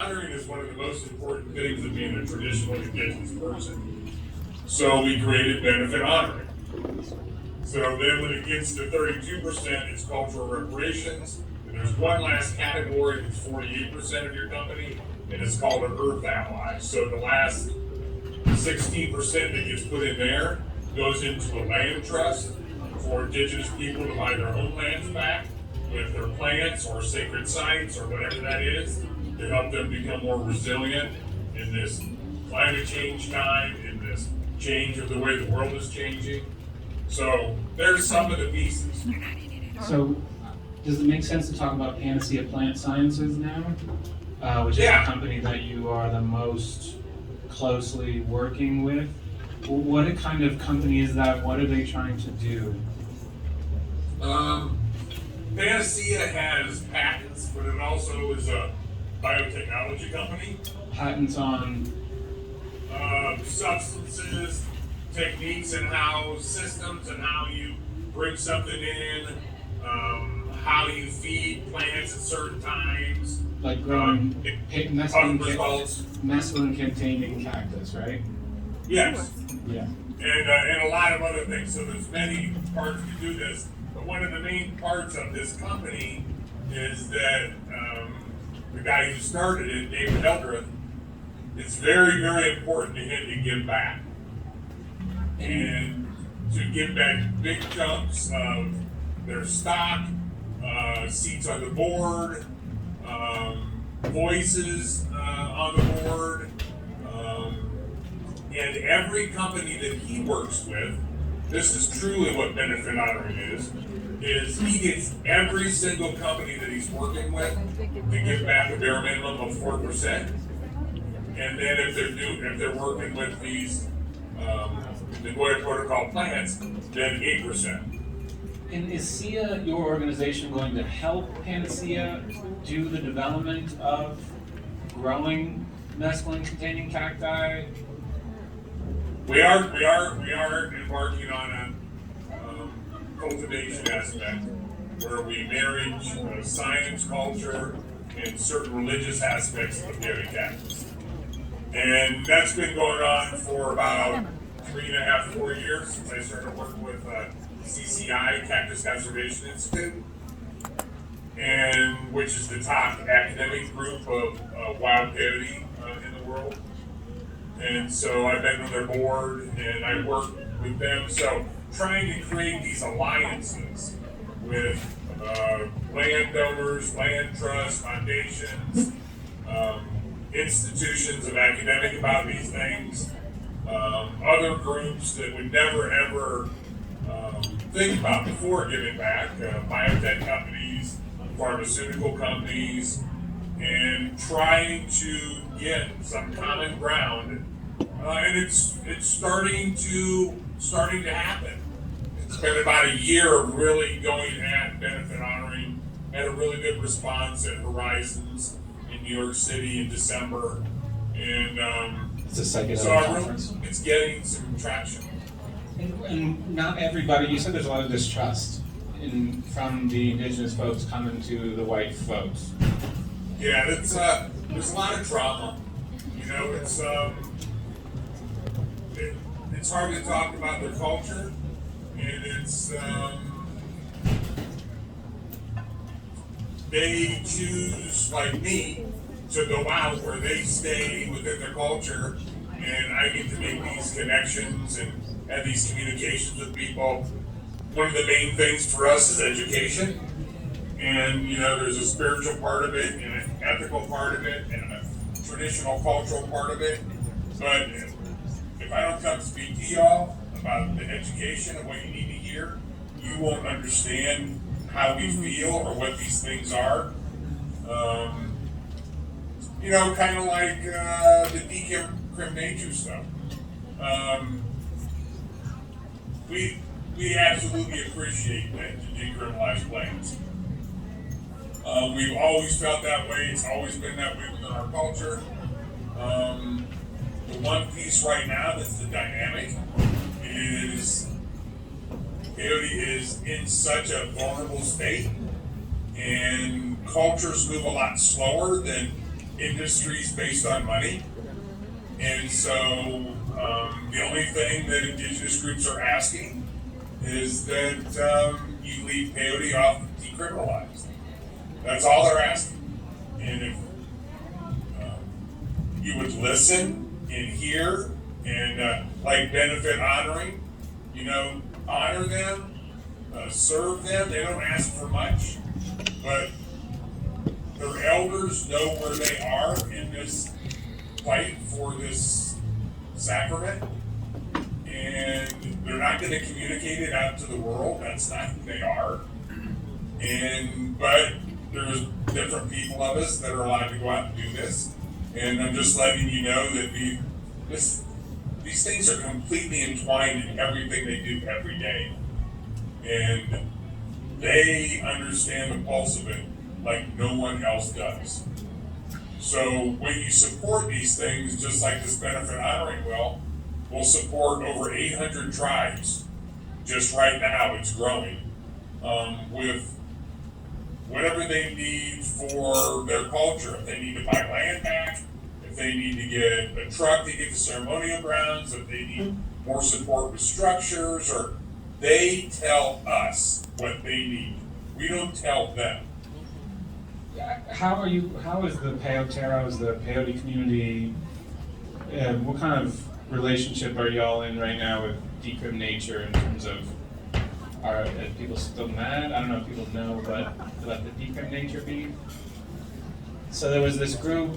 honoring is one of the most important things of being a traditional Indigenous person. So we created benefit honoring. So then when it gets to 32%, it's cultural reparations. And there's one last category that's 48% of your company, and it's called an Earth Ally. So the last 16% that gets put in there goes into a land trust for Indigenous people to buy their homelands back with their plants or sacred sites or whatever that is, to help them become more resilient in this climate change time, in this change of the way the world is changing. So there's some of the pieces. So does it make sense to talk about Panacea Plant Sciences now? Which is a company that you are the most closely working with. What kind of company is that? What are they trying to do? Panacea has patents, but it also is a biotechnology company. Patents on Substances, techniques, and how systems and how you bring something in, how you feed plants at certain times. like growing mescaline containing cactus, right? Yes. Yeah. And a lot of other things. So there's many parts to do this. But one of the main parts of this company is that the guy who started it, David Eldredge, it's very, very important to him to give back. And to give back big chunks of their stock, seats on the board, voices on the board, and every company that he works with, this is truly what benefit honoring is he gets every single company that he's working with to give back a bare minimum of 4%. And then if they're working with these Nagoya Protocol plants, then 8%. And is SIA, your organization, going to help Panacea do the development of growing mescaline-containing cacti? We are embarking on a cultivation aspect where we marriage science, culture, and certain religious aspects of dairy cactus. And that's been going on for about 3.5, 4 years since I started working with CCI, Cactus Conservation Institute, and which is the top academic group of wild peyote in the world. And so I've been on their board and I work with them. So trying to create these alliances with landowners, land trusts, foundations, institutions of academic about these things, other groups that would never ever think about before giving back, biotech companies, pharmaceutical companies, and trying to get some common ground. And it's starting to happen. It's been about a year of really going at benefit honoring, had a really good response at Horizons in New York City in December, and It's a psychedelic conference. It's getting some traction. And not everybody, you said there's a lot of distrust from the indigenous folks coming to the white folks. Yeah, there's a lot of trauma. You know, it's hard to talk about their culture, and it's they choose, like me, to go out where they stay within their culture, and I get to make these connections and have these communications with people. One of the main things for us is education, and you know, there's a spiritual part of it, and an ethical part of it, and a traditional cultural part of it. But if I don't come speak to y'all about the education and what you need to hear, you won't understand how we feel or what these things are. You know, kind of like the decrim nature stuff. We absolutely appreciate that to decriminalize plants. We've always felt that way. It's always been that way within our culture. The one piece right now that's the dynamic is peyote is in such a vulnerable state, and cultures move a lot slower than industries based on money. And so the only thing that indigenous groups are asking is that you leave peyote off decriminalized. That's all they're asking. And if you would listen and hear and like benefit honoring, honor them, serve them. They don't ask for much, but their elders know where they are in this fight for this sacrament, and they're not going to communicate it out to the world. That's not who they are. But there's different people of us that are allowed to go out and do this, and I'm just letting you know that these things are completely entwined in everything they do every day, and they understand the pulse of it like no one else does. So when you support these things, just like this benefit honoring will support over 800 tribes. Just right now, it's growing with whatever they need for their culture. If they need to buy land back, if they need to get a truck to get to ceremonial grounds, if they need more support with structures, or they tell us what they need. We don't tell them. How is the Peyoteros, the peyote community, what kind of relationship are y'all in right now with Decrim Nature in terms of, are people still mad? I don't know if people know, but about the Decrim Nature beef. So there was this group,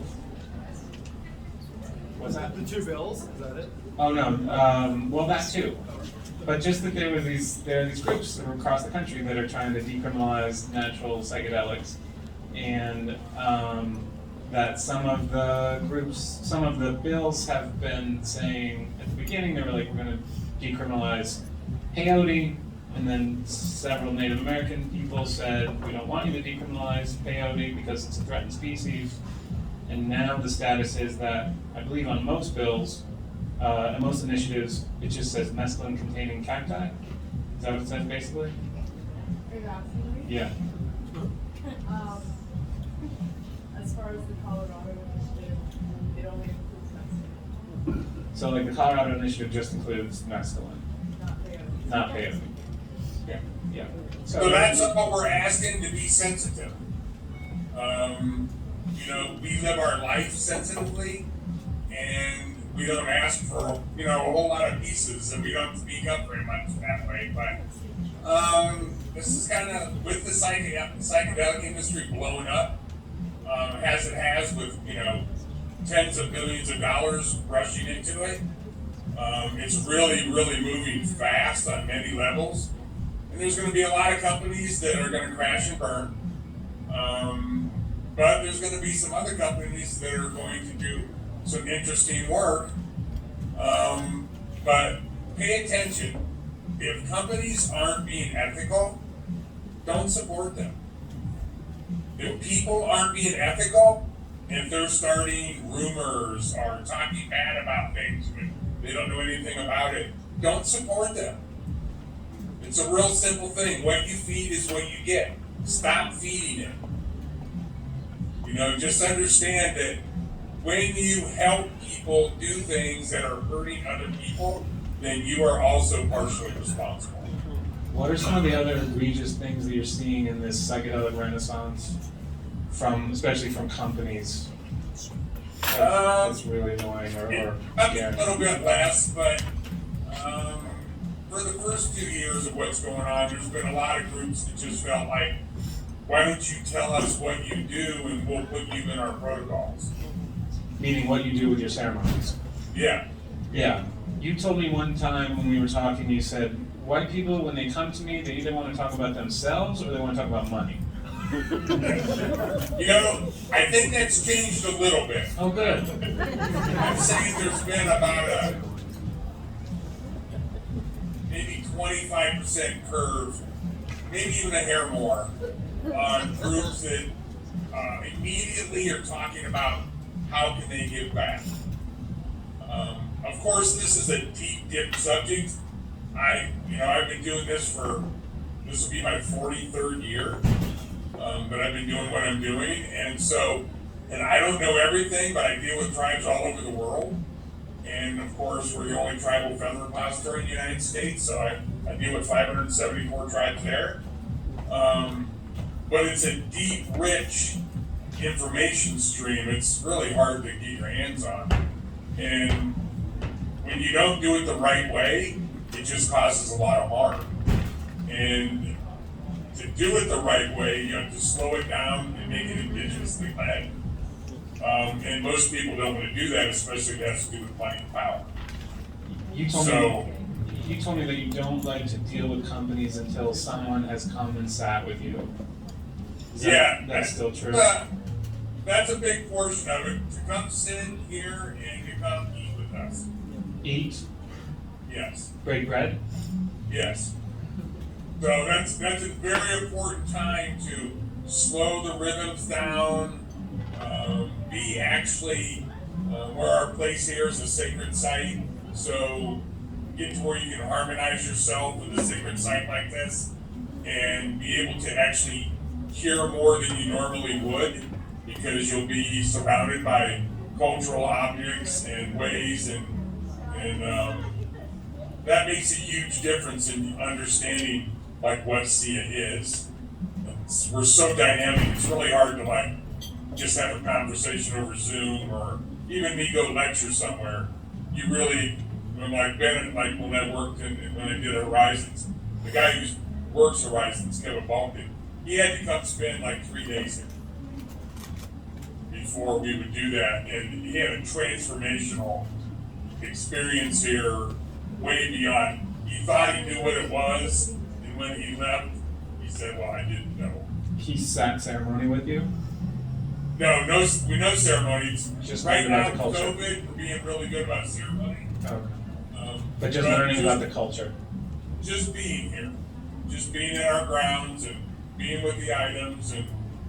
what's that? The two bills, is that it? Oh no, well that too. But just that there are these groups across the country that are trying to decriminalize natural psychedelics, and that some of the bills have been saying at the beginning they were like, we're going to decriminalize peyote, and then several Native American people said we don't want you to decriminalize peyote because it's a threatened species, and now the status is that I believe on most bills and most initiatives it just says mescaline containing cacti. Is that what it says basically? Are you asking me? Yeah. As far as the Colorado initiative, it only includes mescaline, So like the Colorado initiative just includes mescaline, not peyote. not peyote. Yeah. Yeah. So that's what we're asking, to be sensitive. We live our life sensitively, and we don't ask for, a whole lot of pieces, and we don't speak up very much that way. But this is kind of, with the psychedelic industry blowing up, as it has with, tens of billions of dollars rushing into it. It's really, really moving fast on many levels. And there's going to be a lot of companies that are going to crash and burn. But there's going to be some other companies that are going to do some interesting work. But pay attention. If companies aren't being ethical, don't support them. If people aren't being ethical, if they're starting rumors or talking bad about things when they don't know anything about it, don't support them. It's a real simple thing. What you feed is what you get. Stop feeding it. Just understand that when you help people do things that are hurting other people, then you are also partially responsible. What are some of the other egregious things that you're seeing in this psychedelic renaissance, especially from companies? That's really annoying or A scary. little bit less, but for the first 2 years of what's going on, there's been a lot of groups that just felt like, why don't you tell us what you do and we'll put you in our protocols? Meaning what you do with your ceremonies. Yeah. Yeah. You told me one time when we were talking, you said, white people, when they come to me, they either want to talk about themselves or they want to talk about money. I think that's changed a little bit. Oh, good. I'm saying there's been about maybe 25% curve, maybe even a hair more, on groups that immediately are talking about how can they give back. Of course, this is a deep dip subject. I've been doing this this will be my 43rd year, but I've been doing what I'm doing, and so And I don't know everything, but I deal with tribes all over the world. And of course, we're the only tribal feather repository in the United States, so I deal with 574 tribes there. But it's a deep, rich information stream. It's really hard to get your hands on. And when you don't do it the right way, it just causes a lot of harm. And to do it the right way, you have to slow it down and make it indigenously led. And most people don't want to do that, especially if it has to do with money and power. You told me that you don't like to deal with companies until someone has come and sat with you. That's still true. That's a big portion of it. To come sit here and to come eat with us. Eat? Yes. Break bread? Yes. So that's a very important time to slow the rhythms down. Be actually where our place here is a sacred site. So get to where you can harmonize yourself with a sacred site like this and be able to actually hear more than you normally would, because you'll be surrounded by cultural objects and ways, and that makes a huge difference in understanding like what SIA is. We're so dynamic, it's really hard to like just have a conversation over Zoom, or even me go lecture somewhere. You really, when like Bennett, like when I worked when I did Horizons, the guy who works Horizons, Kevin Balkin, he had to come spend like 3 days here before we would do that, and he had a transformational experience here way beyond. He thought he knew what it was, and when he left, he said, well, I didn't know. He sat ceremony with you? No, we know ceremonies. Just right now, about the culture. COVID, we're being really good about ceremony. Okay. But just learning about the culture. Just being here. Just being in our grounds and being with the items and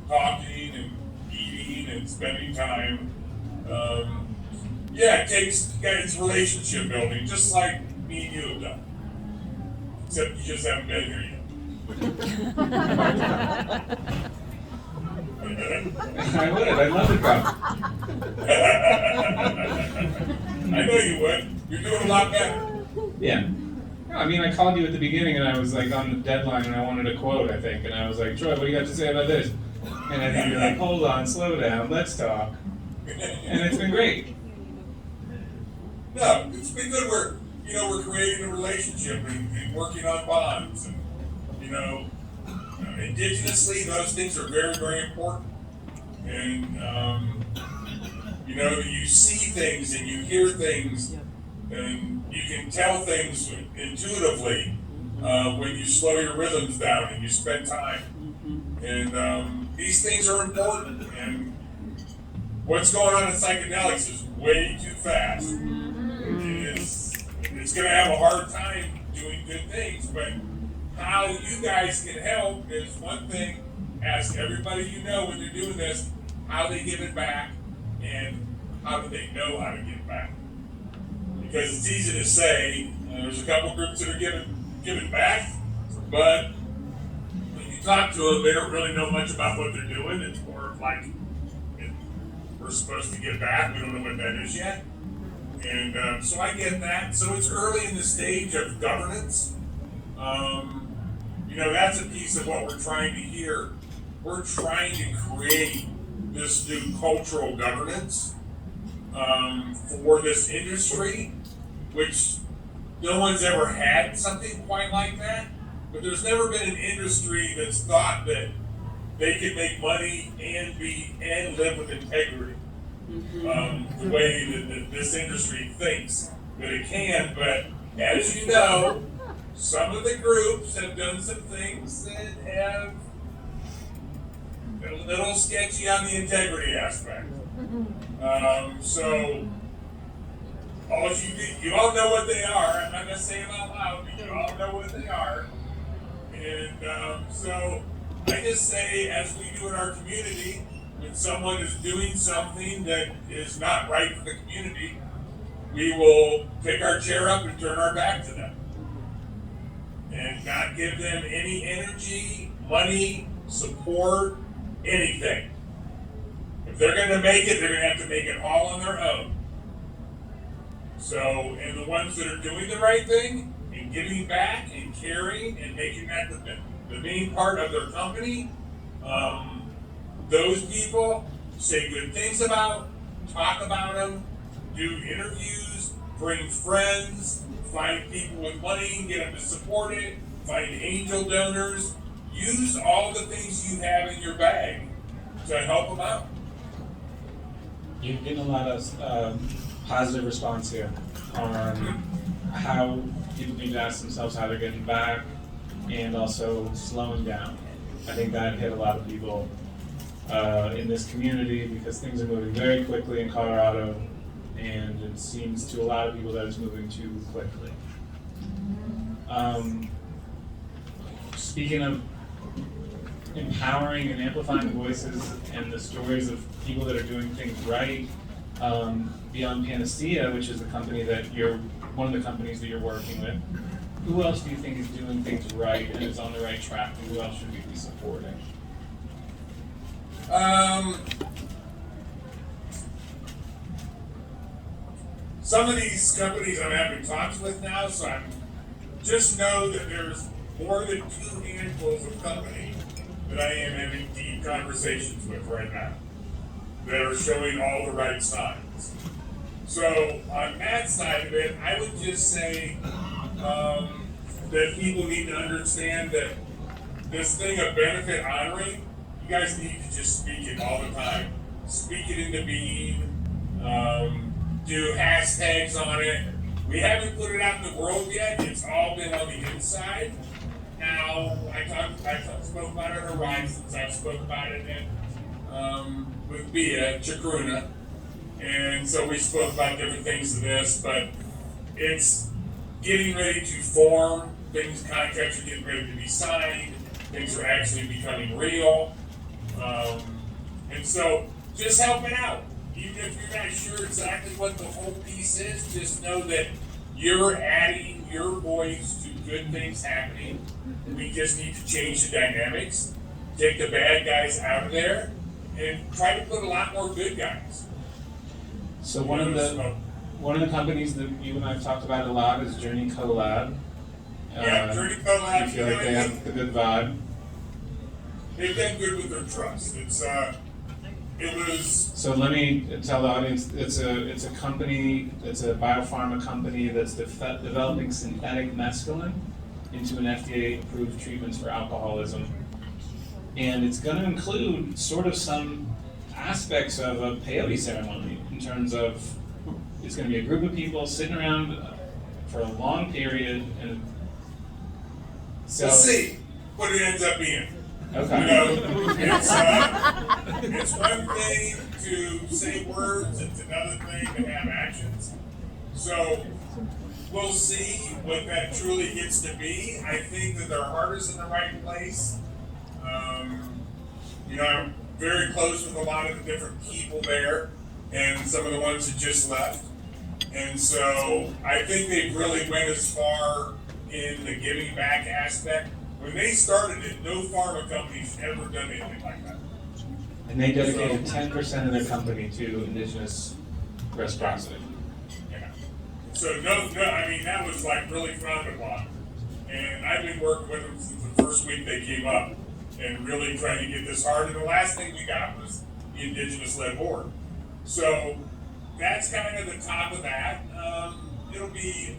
talking and eating and spending time. It's relationship building, just like me and you have done. Except you just haven't been here yet. I would. I'd love to come. I know you would. You're doing a lot better. Yeah. No, I mean, I called you at the beginning and I was like on the deadline and I wanted a quote, I think. And I was like, Troy, what do you got to say about this? And I think you're like, hold on, slow down, let's talk. And it's been great. No, it's been good. We're creating a relationship and working on bonds. And, indigenously, those things are very, very important. And, you see things and you hear things and you can tell things intuitively when you slow your rhythms down and you spend time. And these things are important. And what's going on in psychedelics is way too fast. It's going to have a hard time doing good things, but how you guys can help is one thing. Ask everybody you know when they're doing this how they give it back and how do they know how to give it back. Because it's easy to say, there's a couple groups that are giving back, but when you talk to them, they don't really know much about what they're doing. It's more of like, we're supposed to give back, we don't know what that is yet. And so I get that. So it's early in the stage of governance. That's a piece of what we're trying to hear. We're trying to create this new cultural governance for this industry, which no one's ever had something quite like that. But there's never been an industry that's thought that they can make money and live with integrity. The way that this industry thinks that it can, but as you know, some of the groups have done some things that have been a little sketchy on the integrity aspect. So all you all know what they are. I'm not gonna say them out loud, but you all know what they are. And so I just say, as we do in our community, when someone is doing something that is not right for the community, we will pick our chair up and turn our back to them. And not give them any energy, money, support, anything. If If they're gonna make it, they're gonna have to make it all on their own. So, and the ones that are doing the right thing and giving back and caring and making that the main part of their company, those people say good things about, talk about them, do interviews, bring friends, find people with money, get them to support it, find angel donors, use all the things you have in your bag to help them out. You're getting a lot of positive response here on how people need to ask themselves how they're getting back and also slowing down. I think that hit a lot of people in this community because things are moving very quickly in Colorado, and it seems to a lot of people that it's moving too quickly. Speaking of empowering and amplifying voices and the stories of people that are doing things right, beyond Panacea, which is the company that one of the companies that you're working with, who else do you think is doing things right and is on the right track, and who else should we be supporting? Some of these companies I'm having talks with now, so just know that there's more than 2 handfuls of companies that I am having deep conversations with right now that are showing all the right signs. So on that side of it, I would just say that people need to understand that this thing of benefit honoring, you guys need to just speak it all the time. Speak it into being, do hashtags on it. We haven't put it out in the world yet, it's all been on the inside. Now, I spoke about it at Horizons, I've spoke about it with Bia, Chakruna, and so we spoke about different things of this, but it's getting ready to form, contracts are getting ready to be signed, things are actually becoming real, and so just helping out. Even if you're not sure exactly what the whole piece is, just know that you're adding your voice to good things happening. We just need to change the dynamics, take the bad guys out of there, and try to put a lot more good guys. So one of the companies that you and I've talked about a lot is Journey Collab. Yeah, Journey Collab. I feel like they have the good vibe. They've been good with their trust. So let me tell the audience, it's a company, it's a biopharma company that's developing synthetic mescaline into an FDA-approved treatments for alcoholism. And it's gonna include sort of some aspects of a peyote ceremony in terms of, it's gonna be a group of people sitting around for a long period and so. We'll see what it ends up being. Okay. You know, it's one thing to say words, it's another thing to have actions. So we'll see what that truly gets to be. I think that their heart is in the right place. I'm very close with a lot of the different people there and some of the ones that just left. And so I think they've really went as far in the giving back aspect. When they started it, no pharma company's ever done anything like that. And they dedicated 10% of their company to Indigenous reciprocity. Yeah. So that was like really frowned upon. And I've been working with them since the first week they came up and really trying to get this hard. And the last thing we got was the Indigenous-led board. So that's kind of the top of that. It'll be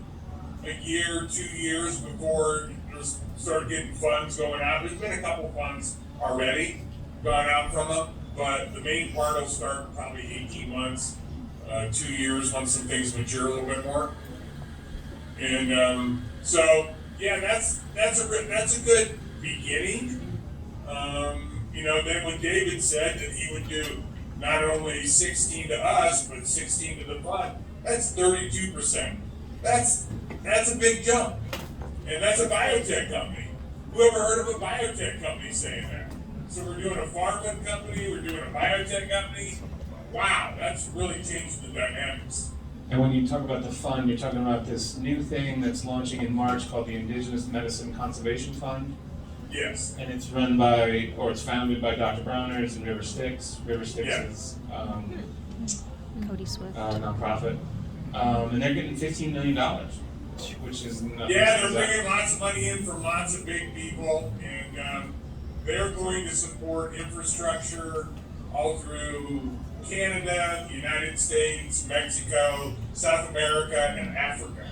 a year, 2 years before you'll start getting funds going out. There's been a couple funds already gone out from them, but the main part will start probably 18 months, 2 years once some things mature a little bit more. And so yeah, that's a good beginning. Then when David said that he would do not only 16 to us, but 16 to the fund, that's 32%. That's a big jump. And that's a biotech company. Who ever heard of a biotech company saying that? So we're doing a pharma company, we're doing a biotech company. Wow, that's really changed the dynamics. And when you talk about the fund, you're talking about this new thing that's launching in March called the Indigenous Medicine Conservation Fund. Yes. And it's run by, or it's founded by Dr. Browners and River Styx. River Styx Yeah. is Cody Swift. a nonprofit. And they're getting $15 million, which is nothing. Yeah, they're bringing lots of money in from lots of big people, and they're going to support infrastructure all through Canada, the United States, Mexico, South America, and Africa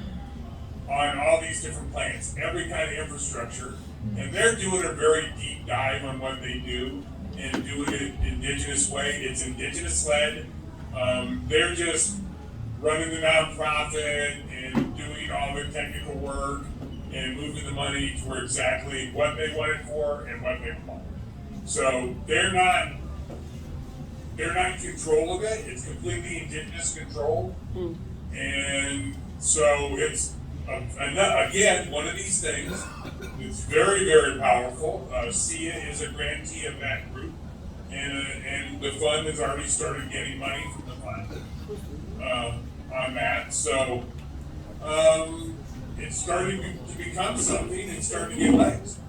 on all these different plans, every kind of infrastructure. And they're doing a very deep dive on what they do and doing it Indigenous way. It's Indigenous led. They're just running the nonprofit and doing all the technical work and moving the money for exactly what they want it for and what they want. So they're not in control of it. It's completely Indigenous controlled. And so it's, again, one of these things. It's very, very powerful. SIA is a grantee of that group, and the fund has already started getting money from the fund on that. So it's starting to become something. It's starting to get legs.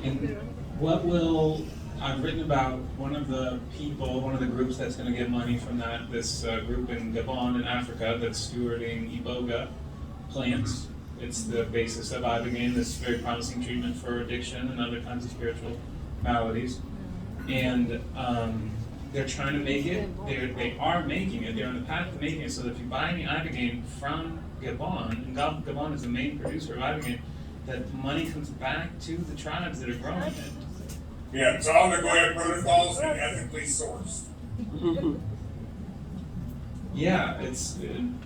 And what will, I've written about one of the groups that's going to get money from that, this group in Gabon in Africa that's stewarding Iboga plants. It's the basis of Ibogaine, this very promising treatment for addiction and other kinds of spiritual maladies. And they're trying to make it, they are making it, they're on the path to making it so that if you buy any Ibogaine from Gabon, and Gabon is the main producer of Ibogaine, that money comes back to the tribes that are growing it. Yeah, it's all Nagoya protocols and ethically sourced. Yeah, it's an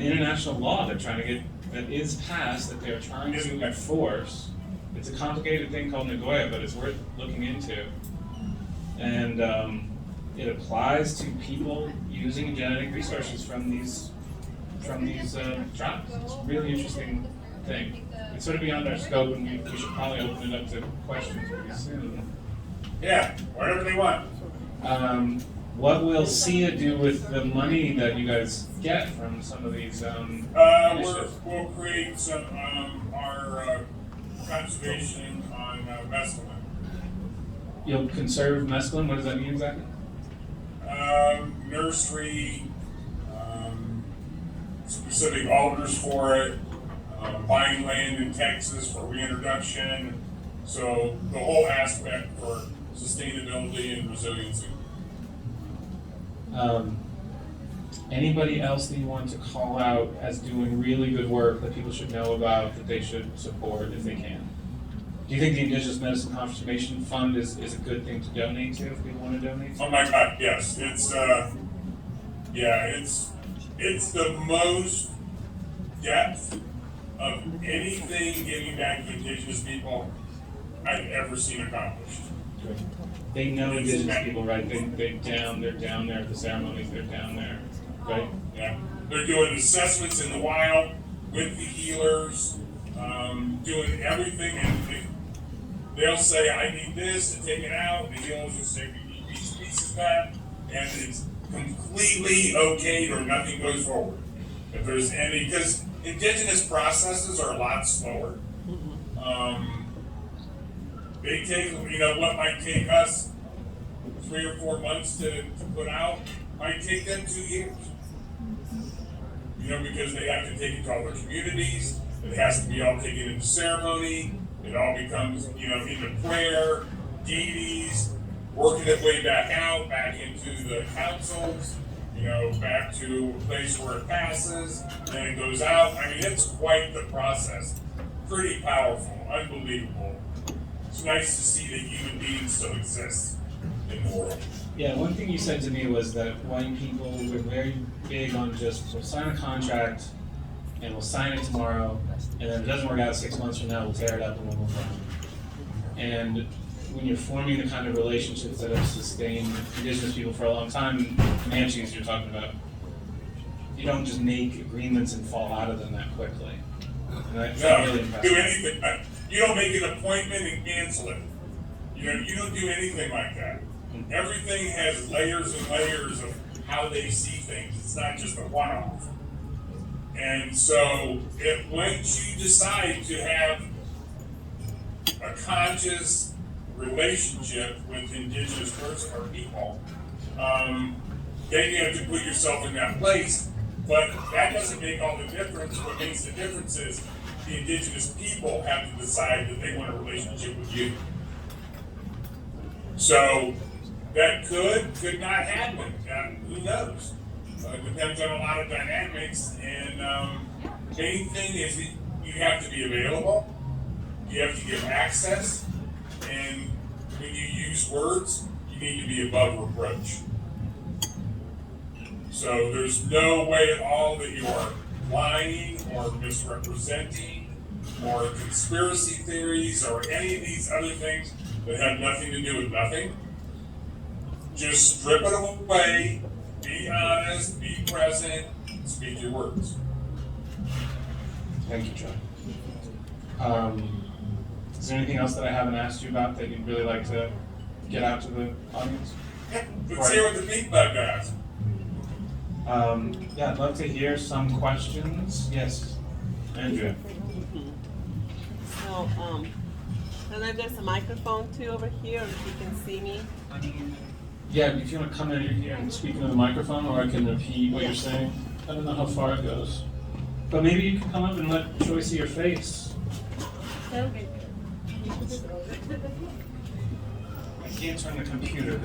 international law they're trying to get, that is passed, that they're trying to enforce. It's a complicated thing called Nagoya, but it's worth looking into. And it applies to people using genetic resources from these tribes. It's a really interesting thing. It's sort of beyond our scope, and we should probably open it up to questions pretty soon. Yeah, whatever they want. What will SIA do with the money that you guys get from some of these initiatives? We'll create some our conservation on mescaline. You'll conserve mescaline? What does that mean exactly? Nursery, specific alders for it, buying land in Texas for reintroduction. So the whole aspect for sustainability and resiliency. Anybody else that you want to call out as doing really good work that people should know about, that they should support if they can? Do you think the Indigenous Medicine Conservation Fund is a good thing to donate to if people want to donate to? Oh my God, yes. It's the most depth of anything giving back to Indigenous people I've ever seen accomplished. They know Indigenous people, right? They're down there at the ceremonies, they're down there, right? Yeah, they're doing assessments in the wild with the healers, doing everything, and they'll say, I need this to take it out, and the healers will say, we need these pieces back, and it's completely okayed or nothing goes forward. If there's any, because Indigenous processes are a lot slower. They take, what might take us 3 or 4 months to put out, might take them 2 years. Because they have to take it to all their communities, it has to be all taken into ceremony, it all becomes, into prayer, deities, working its way back out, back into the councils, back to a place where it passes, then it goes out. I mean, it's quite the process. Pretty powerful, unbelievable. It's nice to see that human beings still exist in the world. Yeah, one thing you said to me was that white people were very big on we'll sign a contract and we'll sign it tomorrow, and then if it doesn't work out 6 months from now, we'll tear it up and we'll move on. And when you're forming the kind of relationships that have sustained Indigenous people for a long time, Comanches you're talking about, you don't just make agreements and fall out of them that quickly. And that's really impressive. Do anything. You don't make an appointment and cancel it. You don't do anything like that. Everything has layers and layers of how they see things. It's not just a one-off. And so, once you decide to have a conscious relationship with Indigenous person or people, then you have to put yourself in that place. But that doesn't make all the difference. What makes the difference is the Indigenous people have to decide that they want a relationship with you. So that could not happen. Who knows? It depends on a lot of dynamics. And main thing is that you have to be available. You have to give access. And when you use words, you need to be above reproach. So there's no way at all that you are lying or misrepresenting or conspiracy theories or any of these other things that have nothing to do with nothing. Just strip it away, be honest, be present, speak your words. Thank you, John. Is there anything else that I haven't asked you about that you'd really like to get out to the audience? Yeah, let's hear what the feedback has. Yeah, I'd love to hear some questions. Yes, Andrea. So, I don't know if there's a microphone too over here, or if you can see me. Yeah, if you want to come in here and speak into the microphone, or I can repeat what you're saying. I don't know how far it goes. But maybe you can come up and let Troy see your face. Okay. I can't turn the computer.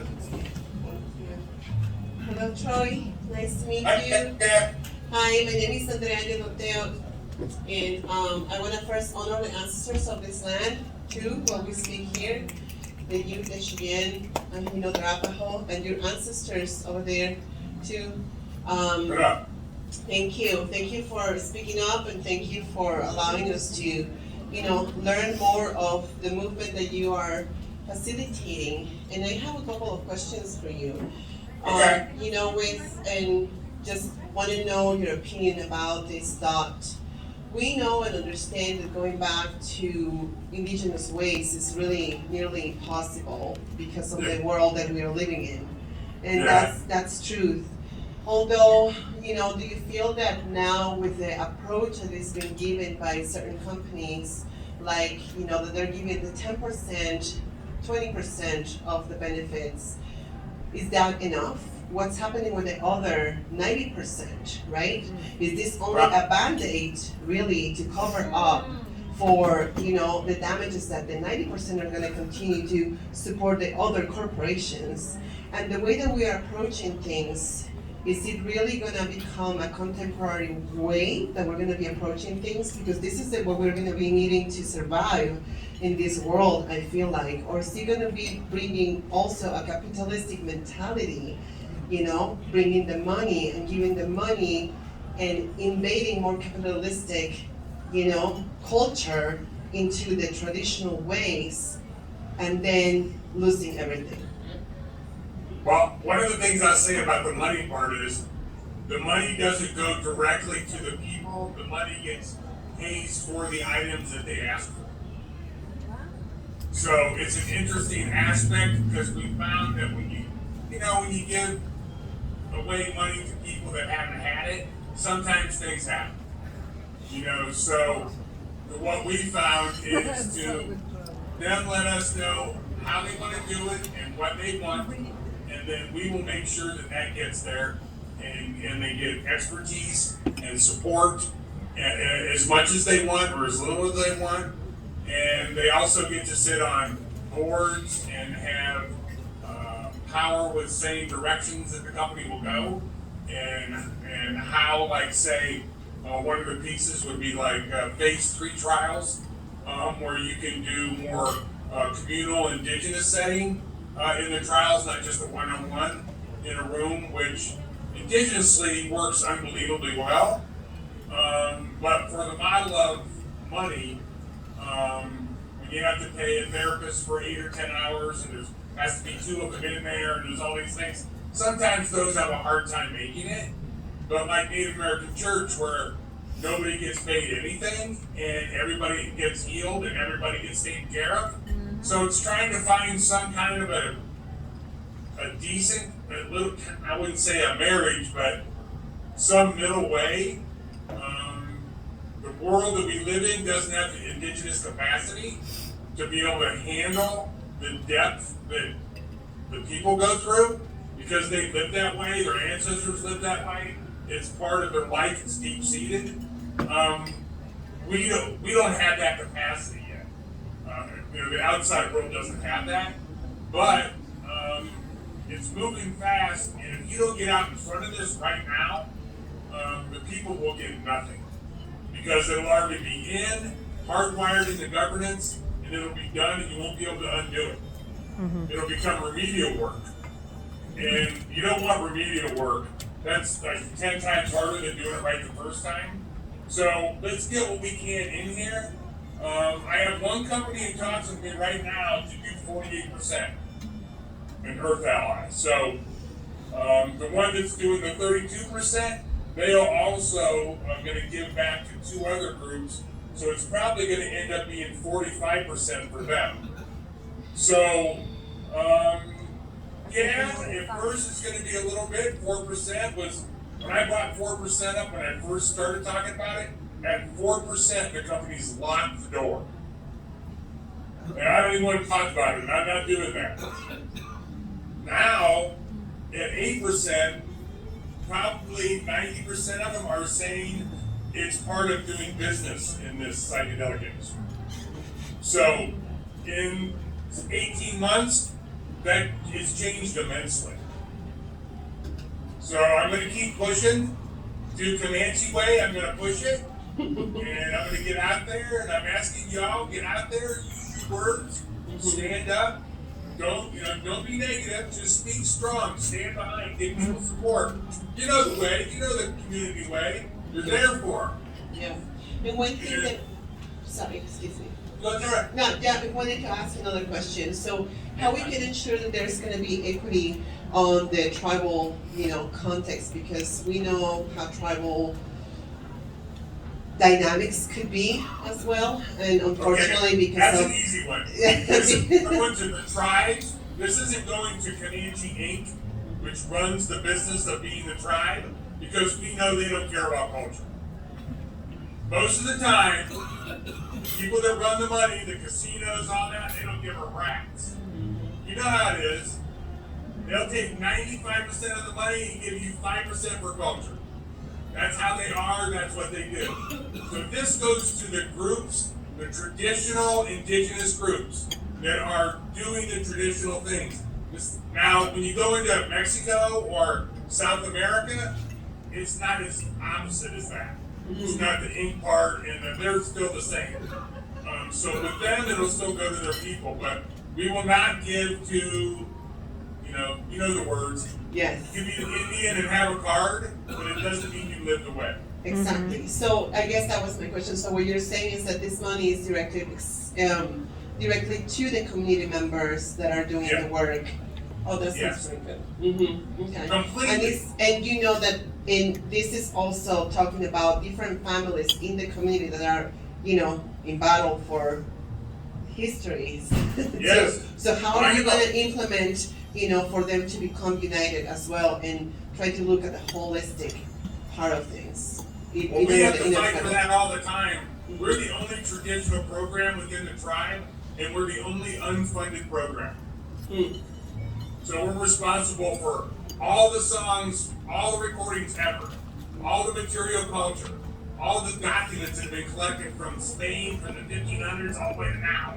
Hello, Troy. Nice to meet you. Yeah. Hi, my name is Andrea de Loteo, and I want to first honor the ancestors of this land too while we speak here. The youth, the Cheyenne, and the Arapaho, and your ancestors over there too. Good up. Thank you. Thank you for speaking up, and thank you for allowing us to, learn more of the movement that you are facilitating. And I have a couple of questions for you. Okay. And just want to know your opinion about this thought. We know and understand that going back to Indigenous ways is really nearly impossible because of the world that we are living in. And that's truth. Although, do you feel that now with the approach that has been given by certain companies, like, that they're giving the 10%, 20% of the benefits, is that enough? What's happening with the other 90%, right? Is this only a Band-Aid really to cover up for, the damages that the 90% are gonna continue to support the other corporations? And the way that we are approaching things, is it really gonna become a contemporary way that we're gonna be approaching things? Because this is what we're gonna be needing to survive in this world, I feel like. Or is it gonna be bringing also a capitalistic mentality, bringing the money and giving the money and invading more capitalistic, culture into the traditional ways and then losing everything? Well, one of the things I say about the money part is the money doesn't go directly to the people. The money pays for the items that they ask for. So it's an interesting aspect because we found that when you give away money to people that haven't had it, sometimes things happen. So what we found is to them let us know how they want to do it and what they want. And then we will make sure that gets there, and they get expertise and support as much as they want or as little as they want. And they also get to sit on boards and have power with saying directions that the company will go, and how, like, say, one of the pieces would be like phase 3 trials, where you can do more communal Indigenous setting in the trials, not just a one-on-one in a room, which indigenously works unbelievably well. But for the model of money, when you have to pay a therapist for 8 or 10 hours, and there has to be 2 of them in there, and there's all these things, sometimes those have a hard time making it. But like Native American Church, where nobody gets paid anything, and everybody gets healed, and everybody gets taken care of. So it's trying to find some kind of a decent, I wouldn't say a marriage, but some middle way. The world that we live in doesn't have the indigenous capacity to be able to handle the depth that the people go through because they live that way, their ancestors lived that way. It's part of their life. It's deep seated. We don't have that capacity yet. The outside world doesn't have that, but it's moving fast. And if you don't get out in front of this right now, the people will get nothing because it'll already be hardwired into governance, and it'll be done, and you won't be able to undo it. It'll become remedial work, and you don't want remedial work. That's like 10 times harder than doing it right the first time. So let's get what we can in here. I have one company who talks with me right now to do 48% in Earth Ally. So the one that's doing the 32%, they'll also going to give back to 2 other groups. So it's probably going to end up being 45% for them. So, yeah, at first it's going to be a little bit. 4% was, when I bought 4% up when I first started talking about it, at 4% the company's locked the door. And I don't even want to talk about it, I'm not doing that. Now, at 8%, probably 90% of them are saying it's part of doing business in this psychedelic industry. So, in 18 months, that has changed immensely. So I'm going to keep pushing. Do Comanche way, I'm going to push it. And I'm going to get out there, and I'm asking y'all, get out there, use your words, stand up. Don't be negative, just speak strong, stand behind, give people support. You know the way, you know the community way. You're there for them. Yeah. And one thing that, sorry, excuse me. Go through it. No, yeah, I wanted to ask another question. So how we can ensure that there's gonna be equity on the tribal, context, because we know how tribal dynamics could be as well, and unfortunately because that's of an easy one. This is going to the tribes. This isn't going to Comanche Inc., which runs the business of being the tribe, because we know they don't care about culture. Most of the time, people that run the money, the casinos, all that, they don't give a rat's. You know how it is. They'll take 95% of the money and give you 5% for culture. That's how they are, that's what they do. So this goes to the groups, the traditional indigenous groups that are doing the traditional things. Now, when you go into Mexico or South America, it's not as opposite as that. It's not the ink part, and they're still the same. So with them, it'll still go to their people, but we will not give to, you know the words. yes, You can be an Indian and have a card, but it doesn't mean you live the way. exactly. So I guess that was my question. So what you're saying is that this money is directly to the community members that are doing Yeah. the work. Oh, that sounds Yes. very good. Okay. Completely. And you know that this is also talking about different families in the community that are, in battle for histories. Yes. So how are you gonna implement, for them to become united as well and try to look at the holistic part of things? Well, we have to fight for that all the time. We're the only traditional program within the tribe, and we're the only unfunded program. So we're responsible for all the songs, all the recordings ever, all the material culture, all the documents that have been collected from Spain from the 1500s all the way to now.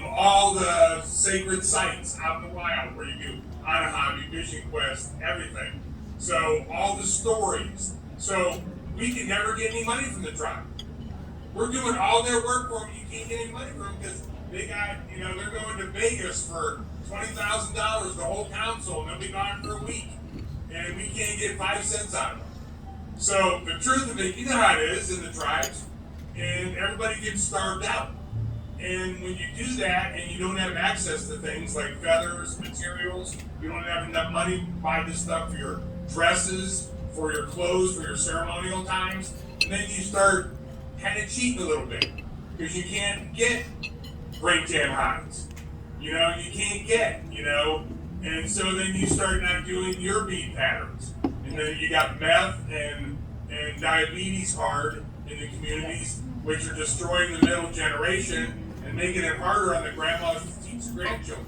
All the sacred sites out in the wild where you do Anahabi, Vision Quest, everything. So all the stories. So we can never get any money from the tribe. We're doing all their work for them. You can't get any money from them because they got, they're going to Vegas for $20,000, the whole council, and they'll be gone for a week. And we can't get 5 cents out of them. So the truth of it, you know how it is in the tribes, and everybody gets starved out. And when you do that and you don't have access to things like feathers, materials, you don't have enough money to buy this stuff for your dresses, for your clothes, for your ceremonial times, and then you start kind of cheating a little bit because you can't get brain tan hides. You can't get, and so then you start not doing your beat patterns. And then you got meth and diabetes hard in the communities, which are destroying the middle generation. And making it harder on the grandmas to teach the grandchildren.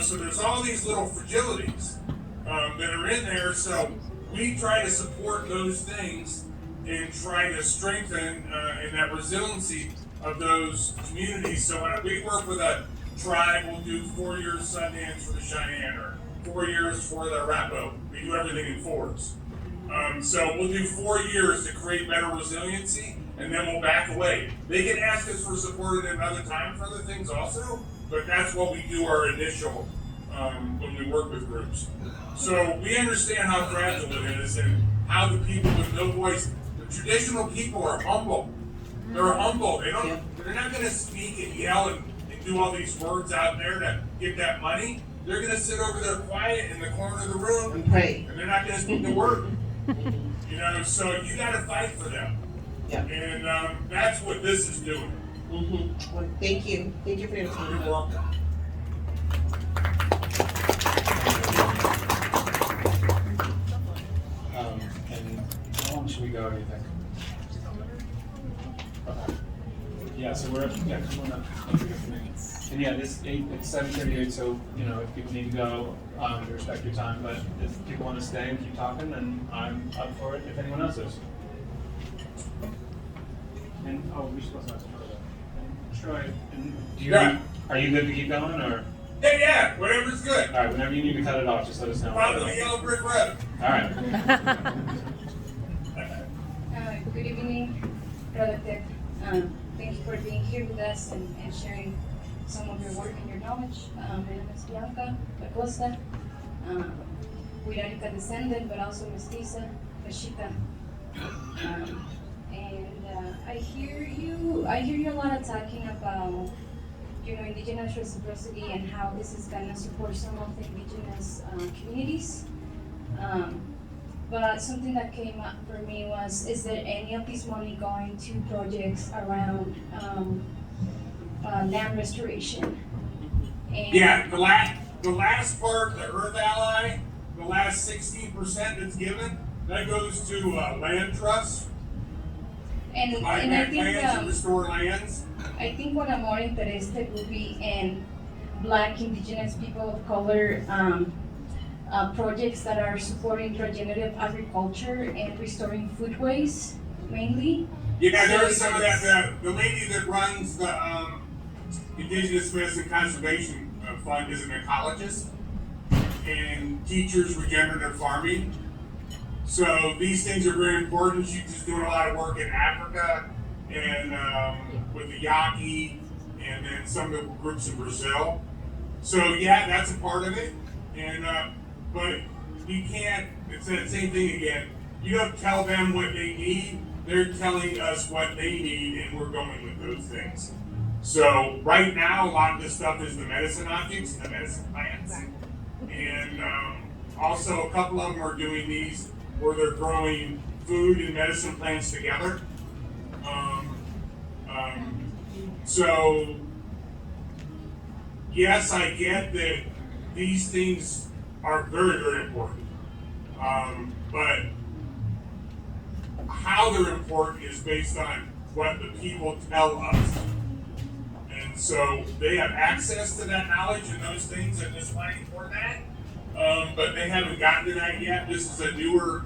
So there's all these little fragilities that are in there. So we try to support those things and try to strengthen and that resiliency of those communities. So when we work with a tribe, we'll do 4 years Sundance for the Cheyenne or 4 years for the Arapaho. We do everything in fours. So we'll do 4 years to create better resiliency, and then we'll back away. They can ask us for support at another time for other things also, but that's what we do our initial when we work with groups. So we understand how fragile it is and how the people with no voice, the traditional people are humble. They're humble. They're not going to speak and yell and do all these words out there to get that money. They're going to sit over there quiet in the corner of the room And pray. and they're not going to speak the word. So you got to fight for them. Yeah. And that's what this is doing. Well, thank you. Thank you for your You're time. welcome. And how long should we go, do you think? Okay. Yeah, so we're, yeah, come on up. And yeah, it's 7:38, so, if people need to go, respect your time, but if people want to stay and keep talking, then I'm up for it, if anyone else is. And, we're supposed to ask for that. Troy, are you good to keep going, or? Yeah, whatever's good. All right, whenever you need to cut it off, just let us know. Follow the yellow brick road. All right. Good evening, Brother Ted. Thank you for being here with us and sharing some of your work and your knowledge. My name is Bianca Acosta, Wirarica descendant, but also mestiza, Mexica. I hear you a lot talking about indigenous reciprocity and how this is gonna support some of the indigenous communities. But something that came up for me was, is there any of this money going to projects around land restoration? And Yeah, the last part, the Earth Ally, the last 16% that's given, that goes to land trusts. and Buy I back think lands and restore lands. I think what I'm more interested would be in Black, Indigenous people of color projects that are supporting regenerative agriculture and restoring foodways, mainly. Yeah, there's So some of it's- that. The lady that runs the Indigenous Medicine Conservation Fund is an ecologist and teaches regenerative farming. So these things are very important. She's just doing a lot of work in Africa and with the Yaqui and then some of the groups in Brazil. So yeah, that's a part of it. And but you can't. It's that same thing again. You don't tell them what they need. They're telling us what they need, and we're going with those things. So right now, a lot of this stuff is the medicine objects, the medicine plants, and also a couple of them are doing these where they're growing food and medicine plants together. So yes, I get that these things are very, very important, but how they're important is based on what the people tell us. And so they have access to that knowledge and those things and this money for that, but they haven't gotten to that yet. This is a newer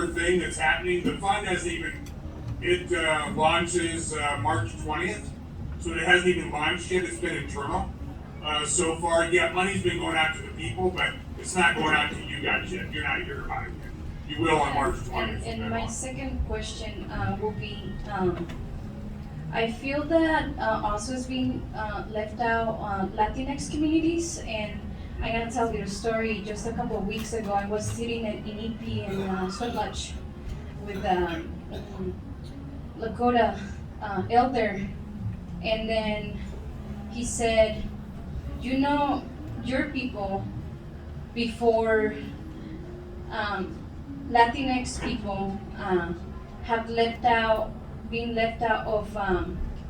thing that's happening. The fund hasn't even, it launches March 20th, so it hasn't even launched yet. It's been internal. So far, yeah, money's been going out to the people, but it's not going out to you guys yet. You're not hearing about it yet. You will on March 20th. And my second question will be, I feel that also is being left out Latinx communities, and I gotta tell you a story. Just a couple of weeks ago, I was sitting in Inipi in Sweat Lodge with Lakota elder, and then he said, your people before Latinx people have been left out of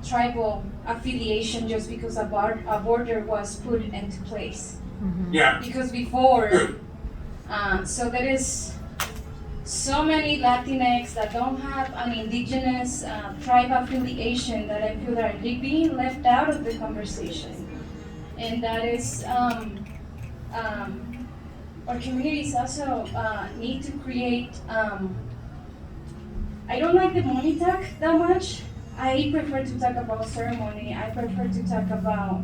tribal affiliation just because a border was put into place. Yeah. Because before, so so many Latinx that don't have an indigenous tribe affiliation that I feel are being left out of the conversation. And that is, our communities also need to create, I don't like the money talk that much. I prefer to talk about ceremony. I prefer to talk about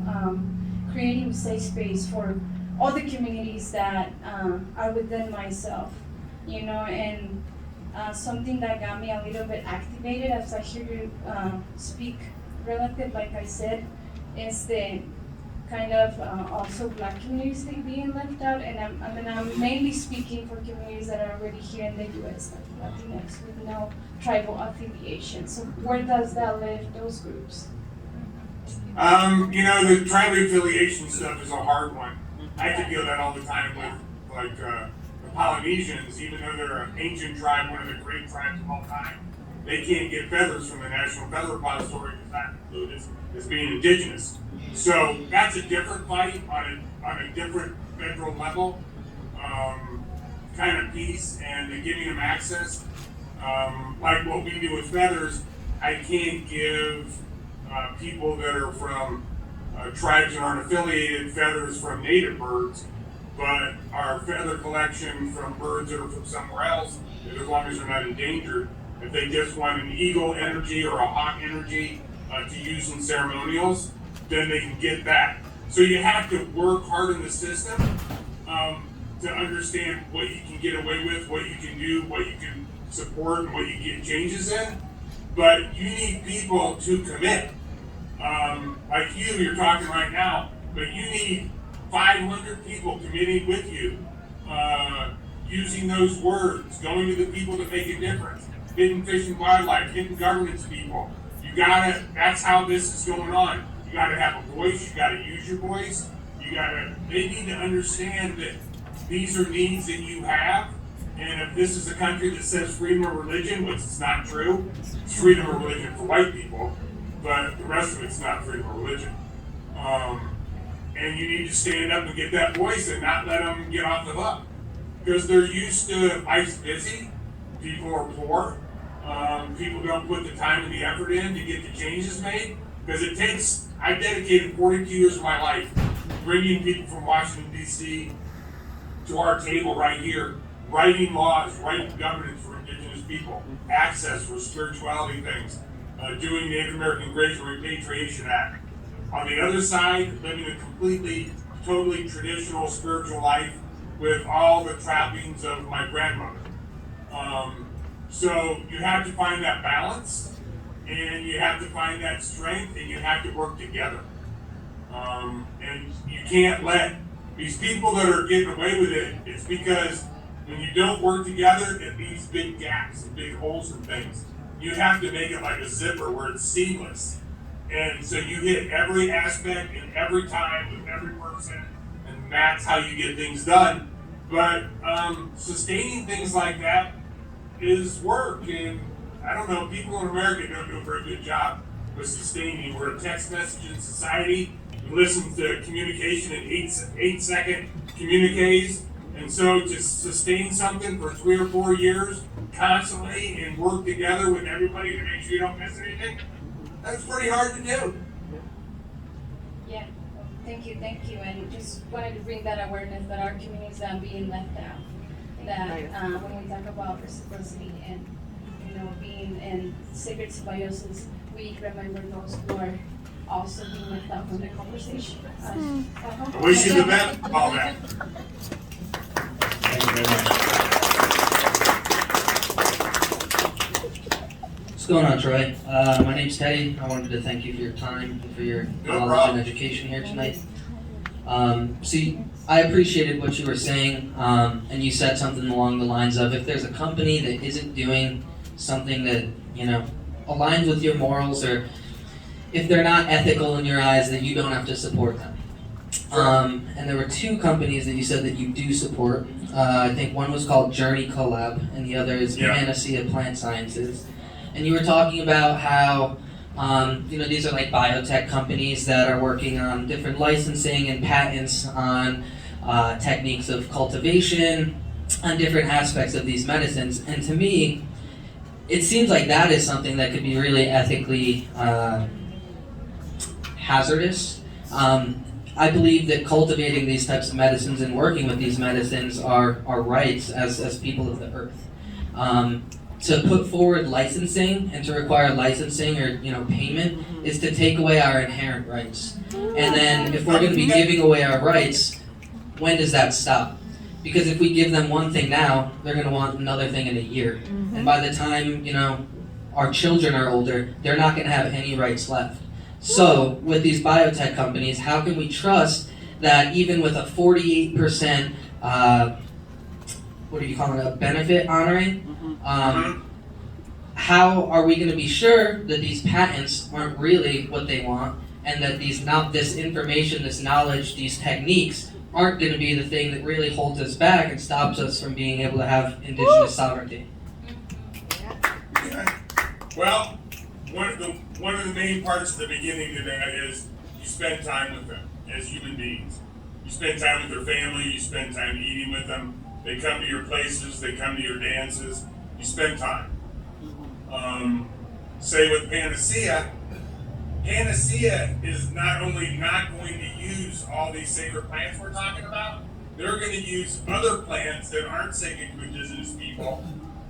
creating a safe space for all the communities that are within myself, you know, and something that got me a little bit activated as I hear you speak relative, like I said, is the kind of also Black communities that being left out, and I'm mainly speaking for communities that are already here in the U.S., like Latinx with no tribal affiliation. So where does that leave those groups? You know, the tribal affiliation stuff is a hard one. I can feel that all the time with, like, the Polynesians, even though they're an ancient tribe, one of the great tribes of all time. They can't get feathers from the National Feather Repository because that included as being indigenous. So that's a different fight on a different federal level, kind of piece, and giving them access. Like what we do with feathers, I can't give people that are from tribes that aren't affiliated feathers from native birds, but our feather collection from birds that are from somewhere else, as long as they're not endangered, if they just want an eagle energy or a hawk energy to use in ceremonials, then they can get that. So you have to work hard in the system to understand what you can get away with, what you can do, what you can support, and what you can get changes in. But you need people to commit. Like you're talking right now, but you need 500 people committing with you, using those words, going to the people that make a difference, hidden fish and wildlife, hidden governance people. That's how this is going on. You gotta have a voice, you gotta use your voice, they need to understand that these are needs that you have, and if this is a country that says freedom of religion, which is not true, it's freedom of religion for white people, but the rest of it's not freedom of religion. And you need to stand up and get that voice and not let them get off the hook. Because they're used to life's busy, people are poor, people don't put the time and the effort in to get the changes made. Because I've dedicated 42 years of my life bringing people from Washington, D.C. to our table right here, writing laws, writing governance for indigenous people, access for spirituality things, doing Native American Grace and Repatriation Act. On the other side, living a completely, totally traditional spiritual life with all the trappings of my grandmother. So you have to find that balance, and you have to find that strength, and you have to work together. And you can't let these people that are getting away with it, it's because when you don't work together, it leaves big gaps and big holes in things. You have to make it like a zipper where it's seamless. And so you hit every aspect and every time with every person, and that's how you get things done. But sustaining things like that is work, and I don't know, people in America don't do a very good job with sustaining. We're a text messaging society. We listen to communication in 8-second communiques, and so to sustain something for 3 or 4 years constantly and work together with everybody to make sure you don't miss anything, that's pretty hard to do. Yeah, thank you, and just wanted to bring that awareness that our communities are being left out. That when we talk about reciprocity and being in sacred symbiosis, we remember those who are also being left out from the conversation. I wish you the best of all that. Thank you very much. What's going on, Troy? My name's Teddy. I wanted to thank you for your time and for your knowledge and education here tonight. See, I appreciated what you were saying, and you said something along the lines of, if there's a company that isn't doing something that, aligns with your morals, or if they're not ethical in your eyes, then you don't have to support them. And there were 2 companies that you said that you do support. I think one was called Journey Collab, and the other is Panacea Plant Sciences. And you were talking about how these are like biotech companies that are working on different licensing and patents on techniques of cultivation on different aspects of these medicines. And to me, it seems like that is something that could be really ethically hazardous. I believe that cultivating these types of medicines and working with these medicines are rights as people of the earth. To put forward licensing and to require licensing or payment is to take away our inherent rights. And then if we're going to be giving away our rights, when does that stop? Because if we give them one thing now, they're going to want another thing in a year. And by the time our children are older, they're not going to have any rights left. So with these biotech companies, how can we trust that even with a 48% what do you call it, a benefit honoring? How are we going to be sure that these patents aren't really what they want, and that this information, this knowledge, these techniques aren't going to be the thing that really holds us back and stops us from being able to have indigenous sovereignty? Well, one of the main parts of the beginning to that is you spend time with them as human beings. You spend time with their family, you spend time eating with them. They come to your places, they come to your dances, you spend time. Say with Panacea is not only not going to use all these sacred plants we're talking about, they're going to use other plants that aren't sacred to indigenous people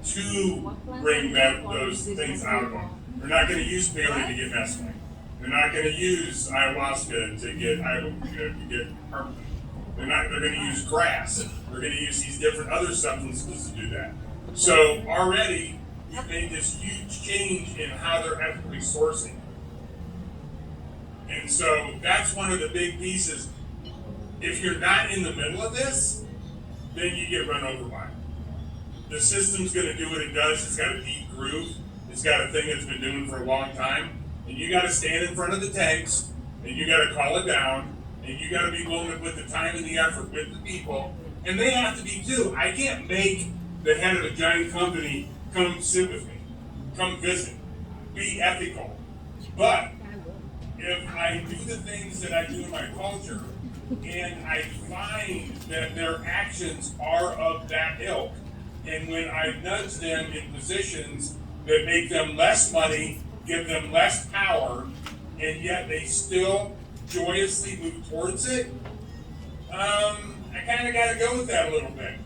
to bring those things out of them. They're not going to use paleo to get mescaline. They're not going to use ayahuasca to get permanent. They're going to use grass. They're going to use these different other substances to do that. So already you've made this huge change in how they're ethically sourcing. And so that's one of the big pieces. If you're not in the middle of this, then you get run over by it. The system's going to do what it does. It's got a deep groove. It's got a thing it's been doing for a long time. And you got to stand in front of the tanks, and you got to call it down, and you got to be willing to put the time and the effort with the people. And they have to be too. I can't make the head of a giant company come sit with me, come visit, be ethical. But if I do the things that I do in my culture, and I find that their actions are of that ilk, and when I nudge them in positions that make them less money, give them less power, and yet they still joyously move towards it, I kind of got to go with that a little bit.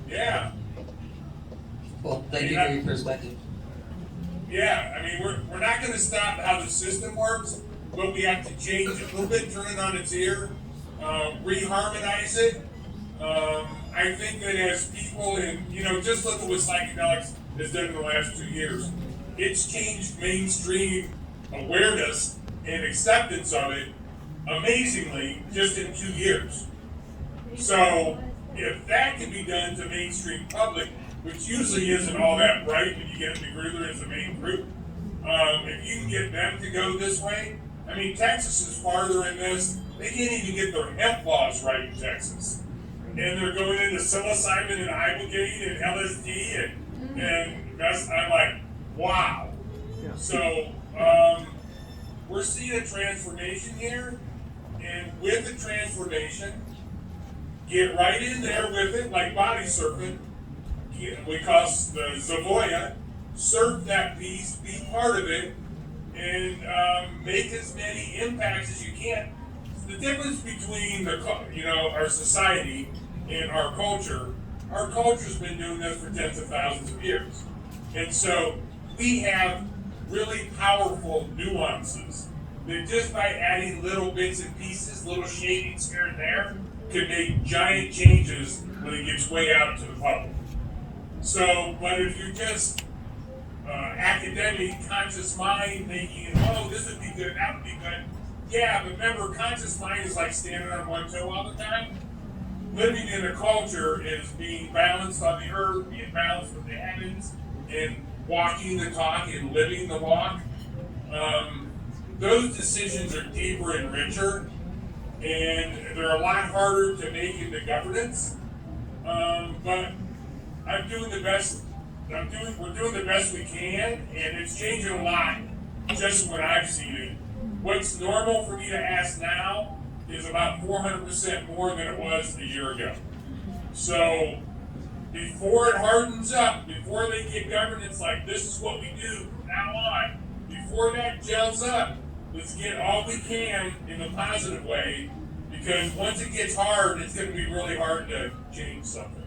Yeah. Well, thank you for your perspective. Yeah, I mean, we're not going to stop how the system works, but we have to change it a little bit, turn it on its ear, reharmonize it. I think that as people, just look at what psychedelics has done in the last 2 years. It's changed mainstream awareness and acceptance of it amazingly just in 2 years. So if that can be done to mainstream public, which usually isn't all that bright when you get them together as a main group, if you can get them to go this way, I mean, Texas is farther in this. They can't even get their hemp laws right in Texas. And they're going into psilocybin and ibogaine and LSD and that's, I'm like, wow. So we're seeing a transformation here, and with the transformation, get right in there with it, like body surfing. We call the Zavoya, surf that piece, be part of it, and make as many impacts as you can. The difference between our society and our culture's been doing this for tens of thousands of years. And so we have really powerful nuances that just by adding little bits and pieces, little shadings here and there, can make giant changes when it gets way out to the public. So, but if you're just academic, conscious mind thinking, oh, this would be good, that would be good. Yeah, but remember, conscious mind is like standing on one toe all the time. Living in a culture is being balanced on the earth, being balanced with the heavens, and walking the talk and living the walk. Those decisions are deeper and richer, and they're a lot harder to make into governance. But I'm doing the best. We're doing the best we can, and it's changing a lot just when I've seen it. What's normal for me to ask now is about 400% more than it was a year ago. So before it hardens up, before they get governance like this is what we do from now on, before that gels up, let's get all we can in a positive way, because once it gets hard, it's going to be really hard to change something.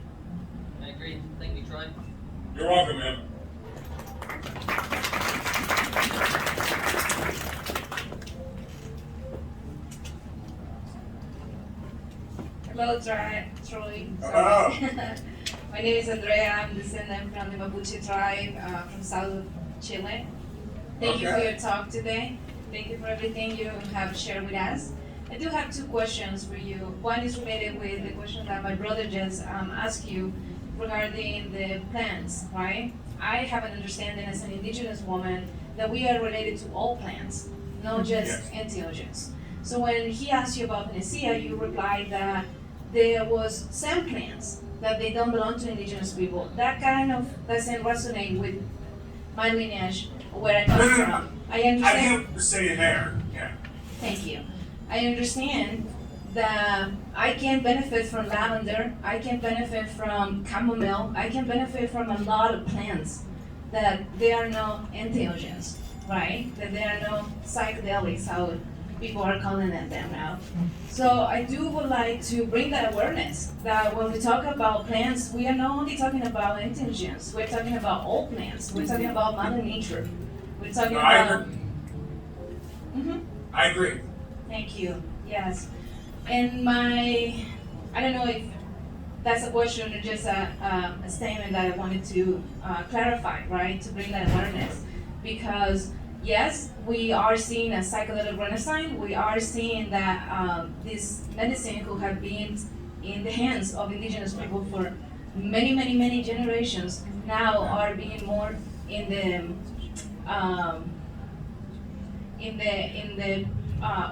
I agree. Thank you, Troy. You're welcome, man. Hello, Troy. Hello. My name is Andrea. I'm descendant from the Mapuche tribe from South Chile. Thank you for Okay. your talk today. Thank you for everything you have shared with us. I do have two questions for you. One is related with the question that my brother just asked you regarding the plants, right? I have an understanding as an indigenous woman that we are related to all plants, not just Yes. entheogens. So when he asked you about panacea, you replied that there was some plants that they don't belong to indigenous people. That kind of doesn't resonate with my lineage, where I come No, no, no. from. I I understand. hear what you're saying there. Yeah. Thank you. I understand that I can benefit from lavender, I can benefit from chamomile, I can benefit from a lot of plants that they are no entheogens, right? That they are no psychedelics, how people are calling them now. So I would like to bring that awareness that when we talk about plants, we are not only talking about entheogens, we're talking about all plants, we're talking about Mother Nature. We're talking No, I about. agree. Mhm. I agree. Thank you. Yes. And I don't know if that's a question or just a statement that I wanted to clarify, right? To bring that awareness. Because, yes, we are seeing a psychedelic renaissance. We are seeing that this medicine who have been in the hands of indigenous people for many, many, many generations now are being more in the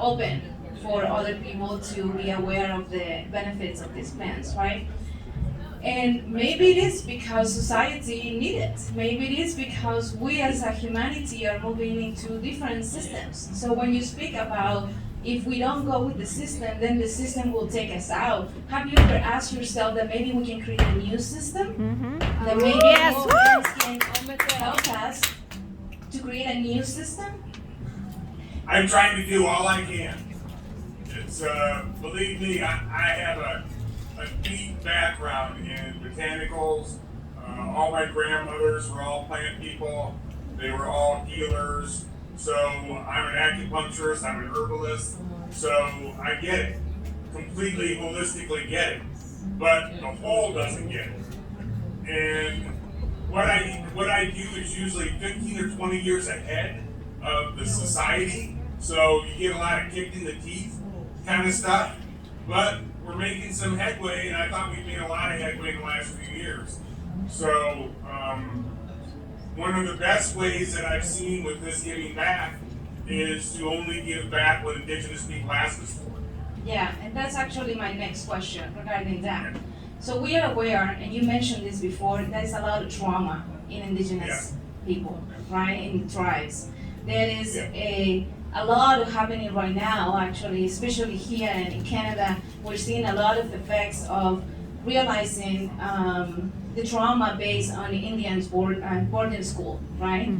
open for other people to be aware of the benefits of these plants, right? And maybe it is because society needs it. Maybe it is because we as a humanity are moving into different systems. So when you speak about if we don't go with the system, then the system will take us out. Have you ever asked yourself that maybe we can create a new system? That maybe Yes, movements can help us to create a new system? I'm trying to do all I can. It's, believe me, I have a deep background in botanicals. All my grandmothers were all plant people. They were all healers. So I'm an acupuncturist, I'm an herbalist. So I get it. Completely holistically get it. But the whole doesn't get it. And what I do is usually 15 or 20 years ahead of the society. So you get a lot of kicked in the teeth kind of stuff. But we're making some headway, and I thought we made a lot of headway in the last few years. So one of the best ways that I've seen with this giving back is to only give back what indigenous people ask us for. Yeah, and that's actually my next question regarding that. So we are aware, and you mentioned this before, there's a lot of trauma in indigenous people, right, in tribes. There is a lot happening right now, actually, especially here in Canada. We're seeing a lot of effects of realizing the trauma based on the Indians boarding school, right?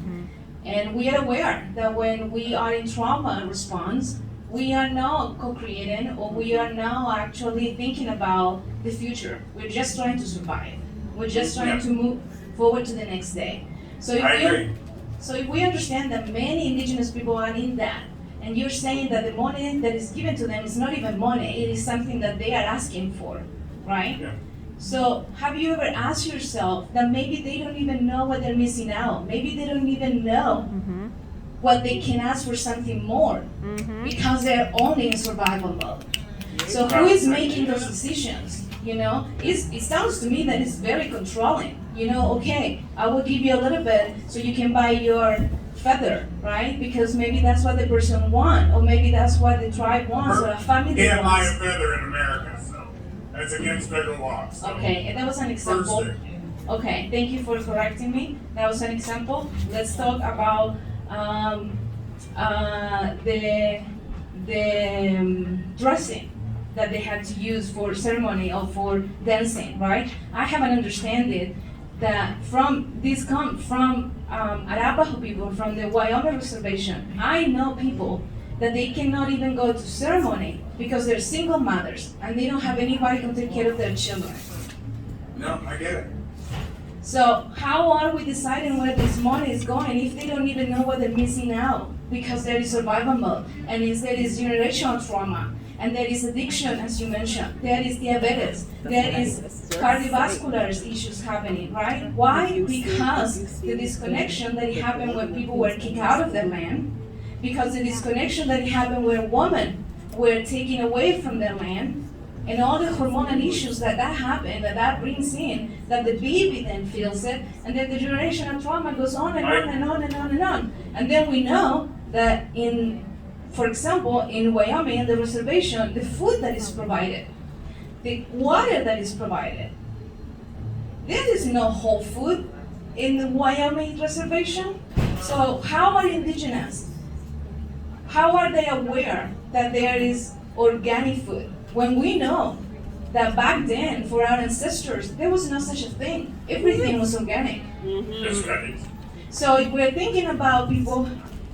And we are aware that when we are in trauma response, we are not co-creating or we are now actually thinking about the future. We're just trying to survive. We're just trying to move forward to the next day. So if we understand that many indigenous people are in that, and you're saying that the money that is given to them is not even money, it is something that they are asking for, right? Yeah. So have you ever asked yourself that maybe they don't even know what they're missing out? Maybe they don't even know what they can ask for something more because they're only in survival mode. So who is making those decisions? You know, it sounds to me that it's very controlling. You know, okay, I will give you a little bit so you can buy your feather, right? Because maybe that's what the person wants, or maybe that's what the tribe wants, or a family Can't buy a wants. feather in America, so that's against federal law. So Okay, and that was an example. first thing. Okay, thank you for correcting me. That was an example. Let's talk about the dressing that they had to use for ceremony or for dancing, right? I have an understanding that these come from Arapaho people from the Wyoming reservation. I know people that they cannot even go to ceremony because they're single mothers and they don't have anybody to take care of their children. No, I get it. So how are we deciding where this money is going if they don't even know what they're missing out? Because there is survival mode, and there is generational trauma, and there is addiction, as you mentioned. There is diabetes. There is cardiovascular issues happening, right? Why? Because the disconnection that happened when people were kicked out of their land, because the disconnection that happened when women were taken away from their land, and all the hormonal issues that happened, that brings in, that the baby then feels it, and then the generational trauma goes on and on and on and on and on. And then we know that for example, in Wyoming, the reservation, the food that is provided, the water that is provided, there is no whole food in the Wyoming reservation. So how are indigenous? How are they aware that there is organic food? When we know that back then, for our ancestors, there was no such a thing. Everything was organic. That's right. So if we're thinking about people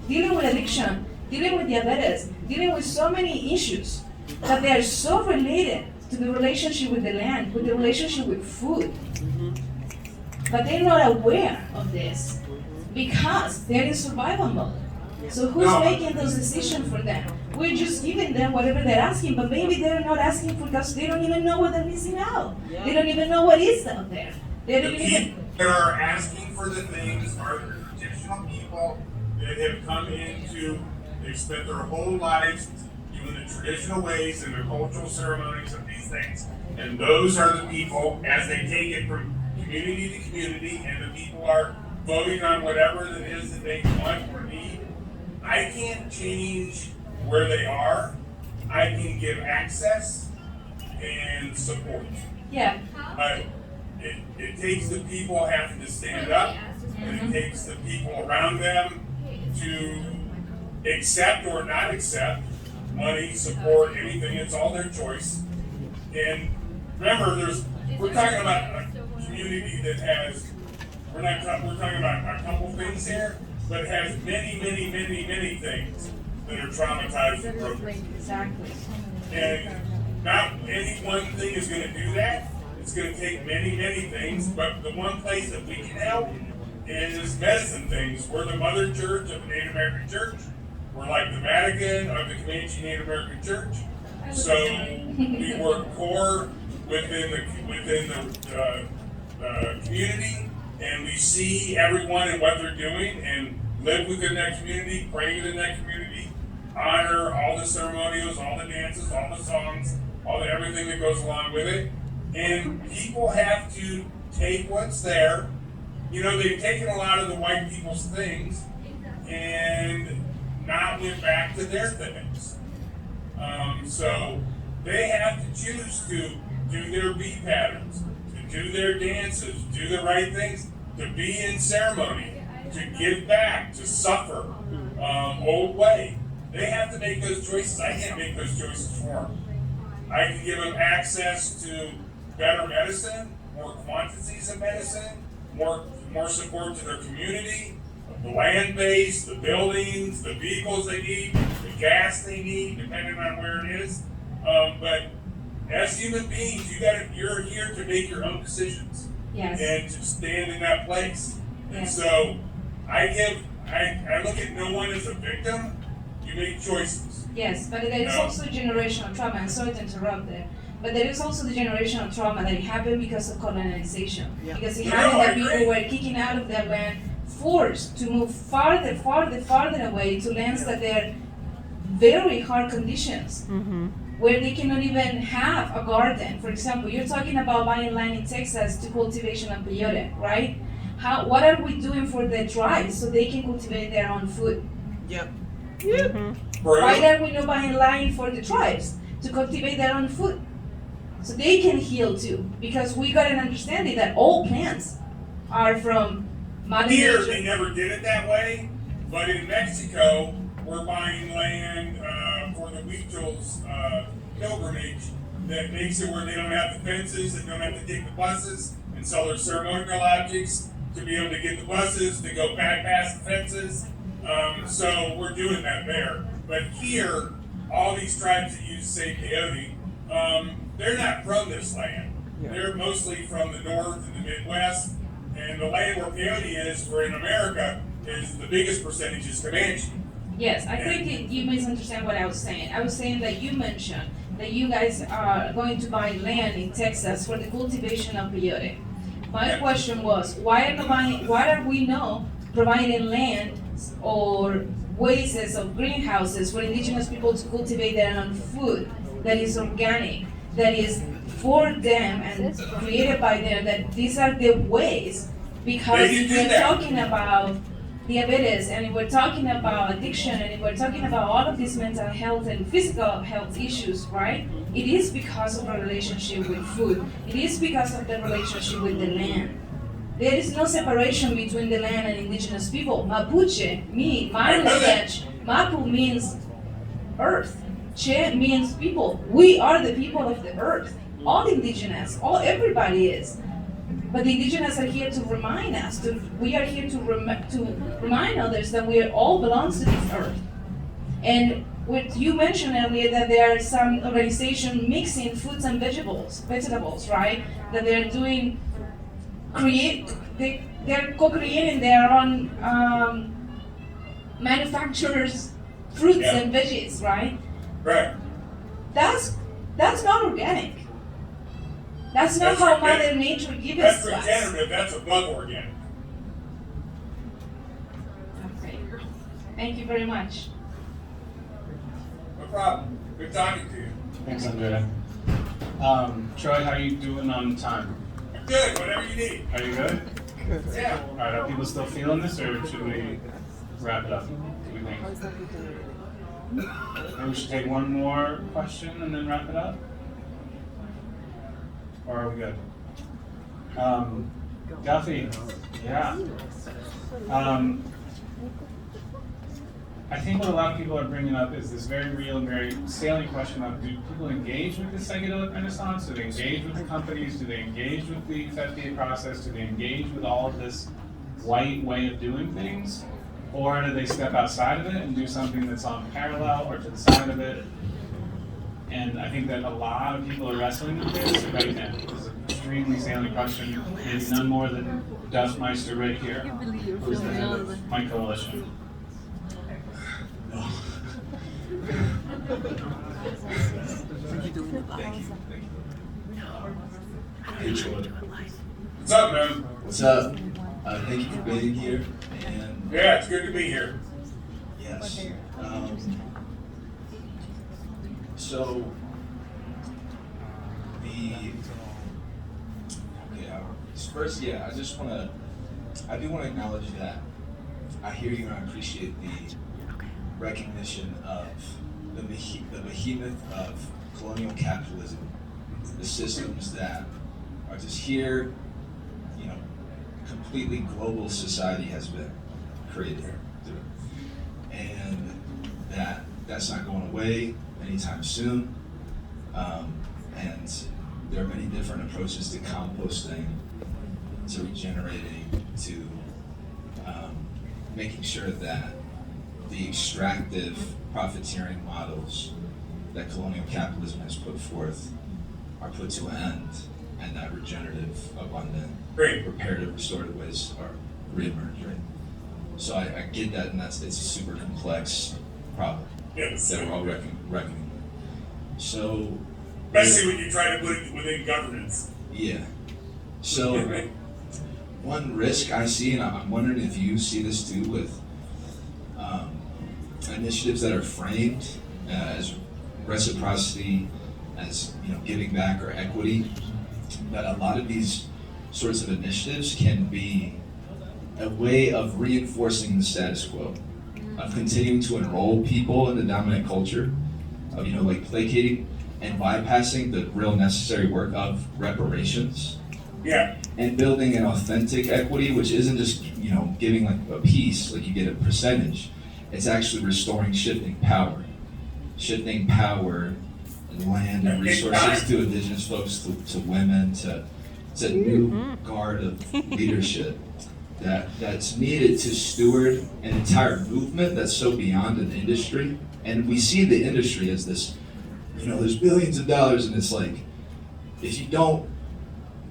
dealing with addiction, dealing with diabetes, dealing with so many issues, that they are so related to the relationship with the land, with the relationship with food. But they're not aware of this because they're in survival mode. So who's making those decisions for them? We're just giving them whatever they're asking, but maybe they're not asking because they don't even know what they're missing out. They don't even know what is out there. They don't The even. people that are asking for the things are the traditional people that have come into, they've spent their whole lives doing the traditional ways and the cultural ceremonies of these things. And those are the people, as they take it from community to community, and the people are voting on whatever it is that they want or need. I can't change where they are. I can give access and support. Yeah. But it takes the people having to stand up, and it takes the people around them to accept or not accept money, support, anything. It's all their choice. And remember, we're talking about a community that has, we're talking about a couple things here, but it has many, many, many, many things that are traumatized and broken. Exactly. And not any one thing is going to do that. It's going to take many, many things, but the one place that we can help is medicine things. We're the mother church of the Native American Church. We're like the Vatican of the Comanche Native American Church. So we work core within the community, and we see everyone and what they're doing, and live within that community, pray within that community, honor all the ceremonials, all the dances, all the songs, all the everything that goes along with it. And people have to take what's there. You know, they've taken a lot of the white people's things and not went back to their things. So they have to choose to do their beat patterns, to do their dances, do the right things, to be in ceremony, to give back, to suffer, old way. They have to make those choices. I can't make those choices for them. I can give them access to better medicine, more quantities of medicine, more support to their community, the land base, the buildings, the vehicles they need, the gas they need, depending on where it is. But as human beings, you're here to make your own decisions. Yes. And to stand in that place. And Yes. so I look at no one as a victim. You make choices. Yes, but there is also generational trauma, and sorry to interrupt there, but there is also the generational trauma that happened because of colonization. Because it happened that people were kicking out of their land, forced to move farther away to lands that they're very hard conditions, where they cannot even have a garden. For example, you're talking about buying land in Texas to cultivation of peyote, right? What are we doing for the tribes so they can cultivate their own food? Yep. Why are we not buying land for the tribes to cultivate their own food? So they can heal too, because we got an understanding that all plants are from Mother Here, Nature. they never did it that way, but in Mexico, we're buying land for the Wheat Joel's pilgrimage that makes it where they don't have the fences, they don't have to take the buses and sell their ceremonial objects to be able to get the buses to go back past the fences. So we're doing that there. But here, all these tribes that use say peyote, they're not from this land. They're mostly from the north and the Midwest. And the land where peyote is, where in America, is the biggest percentage is Comanche. Yes, I think you misunderstand what I was saying. I was saying that you mentioned that you guys are going to buy land in Texas for the cultivation of peyote. My question was, why are we not providing land or wastes of greenhouses for indigenous people to cultivate their own food that is organic, that is for them and created by them, that these are the ways, because we're talking about diabetes, and if we're talking about addiction, and if we're talking about all of these mental health and physical health issues, right? It is because of our relationship with food. It is because of the relationship with the land. There is no separation between the land and indigenous people. Mapuche, my lineage, Mapu means earth. Che means people. We are the people of the earth. All indigenous, everybody is. But the indigenous are here to remind us, we are here to remind others that we all belong to this earth. And what you mentioned earlier, that there are some organizations mixing fruits and vegetables, right? That they're doing, they're co-creating their own manufacturers, fruits and veggies, right? Right. That's not organic. That's not how Mother Nature gives us. That's regenerative, that's above organic. Okay. Thank you very much. No problem. Good talking to you. Thanks, Andrea. Troy, how you doing on time? Good, whatever you need. Are you good? Yeah. All right, are people still feeling this, or should we wrap it up? What do you think? Maybe we should take one more question and then wrap it up? Or are we good? Duffy, yeah. I think what a lot of people are bringing up is this very real and very salient question of, do people engage with the psychedelic renaissance? Do they engage with the companies? Do they engage with the FDA process? Do they engage with all of this white way of doing things? Or do they step outside of it and do something that's on parallel or to the side of it? And I think that a lot of people are wrestling with this right now. This is an extremely salient question. Maybe none more than Duffmeister right here, who's the head of my coalition. Hey, Troy. What's up, man? What's up? Thank you for being here. And Yeah, it's good to be here. yes. So first, I just want to. I do want to acknowledge that I hear you and I appreciate the recognition of the behemoth of colonial capitalism, the systems that are just here, completely global society has been created through. And that's not going away anytime soon. And there are many different approaches to composting, to regenerating, to making sure that the extractive profiteering models that colonial capitalism has put forth are put to an end, and that regenerative, abundant, reparative, restorative ways are reemerged, right? So I get that, and it's a super complex problem that we're all reckoning with. So, especially when you try to put it within governance. Yeah. So, one risk I see, and I'm wondering if you see this too, with initiatives that are framed as reciprocity, as giving back or equity, that a lot of these sorts of initiatives can be a way of reinforcing the status quo, of continuing to enroll people in the dominant culture, of like placating and bypassing the real necessary work of reparations. Yeah. And building an authentic equity, which isn't just giving like a piece, like you get a percentage. It's actually restoring shifting power. shifting power and land and resources to indigenous folks, to women, to new guard of leadership that's needed to steward an entire movement that's so beyond an industry. And we see the industry as this, there's billions of dollars, and it's like, if you don't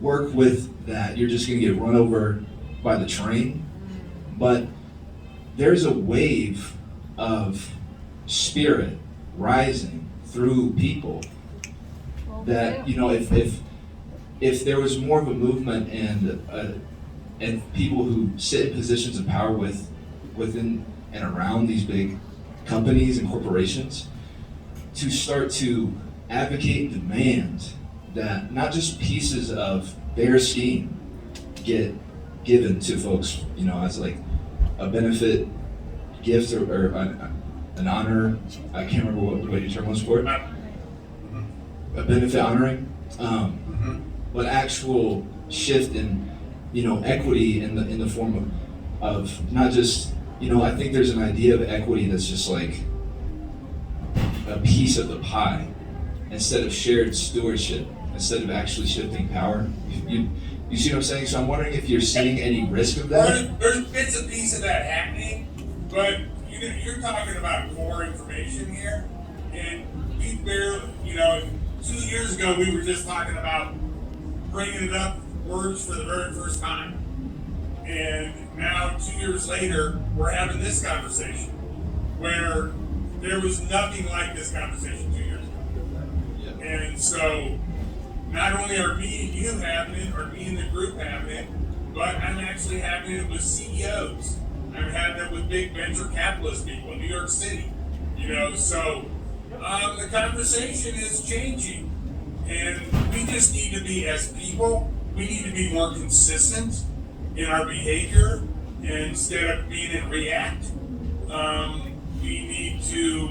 work with that, you're just gonna get run over by the train. But there's a wave of spirit rising through people that, if there was more of a movement and people who sit in positions of power within and around these big companies and corporations, to start to advocate and demand that not just pieces of their scheme get given to folks, as like a benefit gift or an honor. I can't remember what your term was for it. A benefit honoring, but actual shift in, equity in the form of not just, I think there's an idea of equity that's just like a piece of the pie instead of shared stewardship, instead of actually shifting power. You see what I'm saying? So I'm wondering if you're seeing any risk of that. There's bits and pieces of that happening, but you're talking about core information here, and we barely, 2 years ago we were just talking about bringing it up words for the very first time, and now 2 years later we're having this conversation where there was nothing like this conversation 2 years ago. And so not only are me and you having it, or me and the group having it, but I'm actually having it with CEOs. I'm having it with big venture capitalist people in New York City. So the conversation is changing. And we just need to be, as people, we need to be more consistent in our behavior instead of being in react. We need to,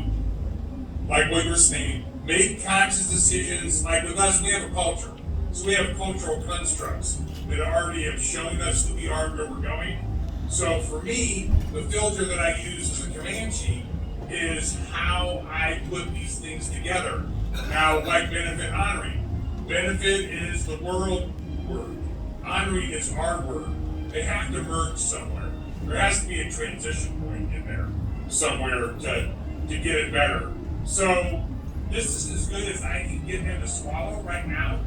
like what you're saying, make conscious decisions. Like with us, we have a culture. So we have cultural constructs that already have shown us who we are and where we're going. So for me, the filter that I use as a Comanche is how I put these things together. Now, like benefit honoring. Benefit is the world word. Honoring is our word. They have to merge somewhere. There has to be a transition point in there somewhere to get it better. So this is as good as I can get them to swallow right now.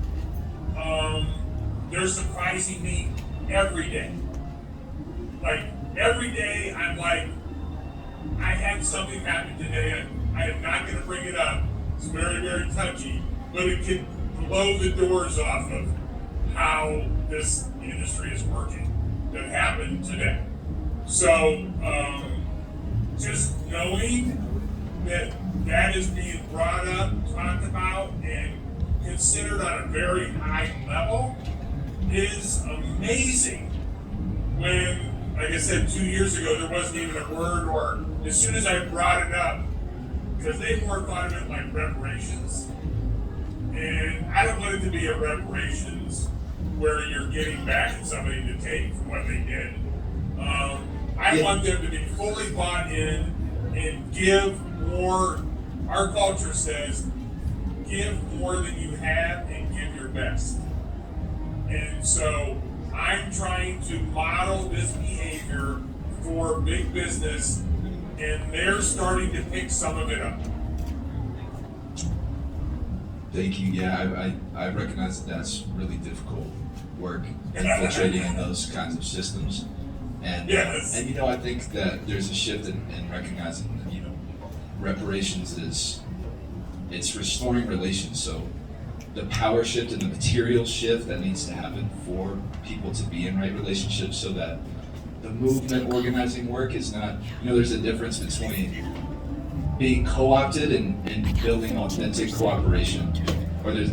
They're surprising me every day. Like every day I'm like, I had something happen today. I am not going to bring it up. It's very, very touchy, but it can blow the doors off of how this industry is working that happened today. So just knowing that is being brought up, talked about, and considered on a very high level is amazing. When, like I said, 2 years ago, there wasn't even a word, or as soon as I brought it up, because they more thought of it like reparations. And I don't want it to be a reparations where you're getting back at somebody to take from what they did. I want them to be fully bought in and give more. Our culture says, give more than you have and give your best. And so I'm trying to model this behavior for big business, and they're starting to pick some of it up. Thank you. Yeah, I recognize that that's really difficult work, infiltrating in those kinds of systems. And yes. And I think that there's a shift in recognizing that reparations it's restoring relations. So the power shift and the material shift that needs to happen for people to be in right relationships, so that the movement organizing work is not, there's a difference between being co-opted and building authentic cooperation, or there's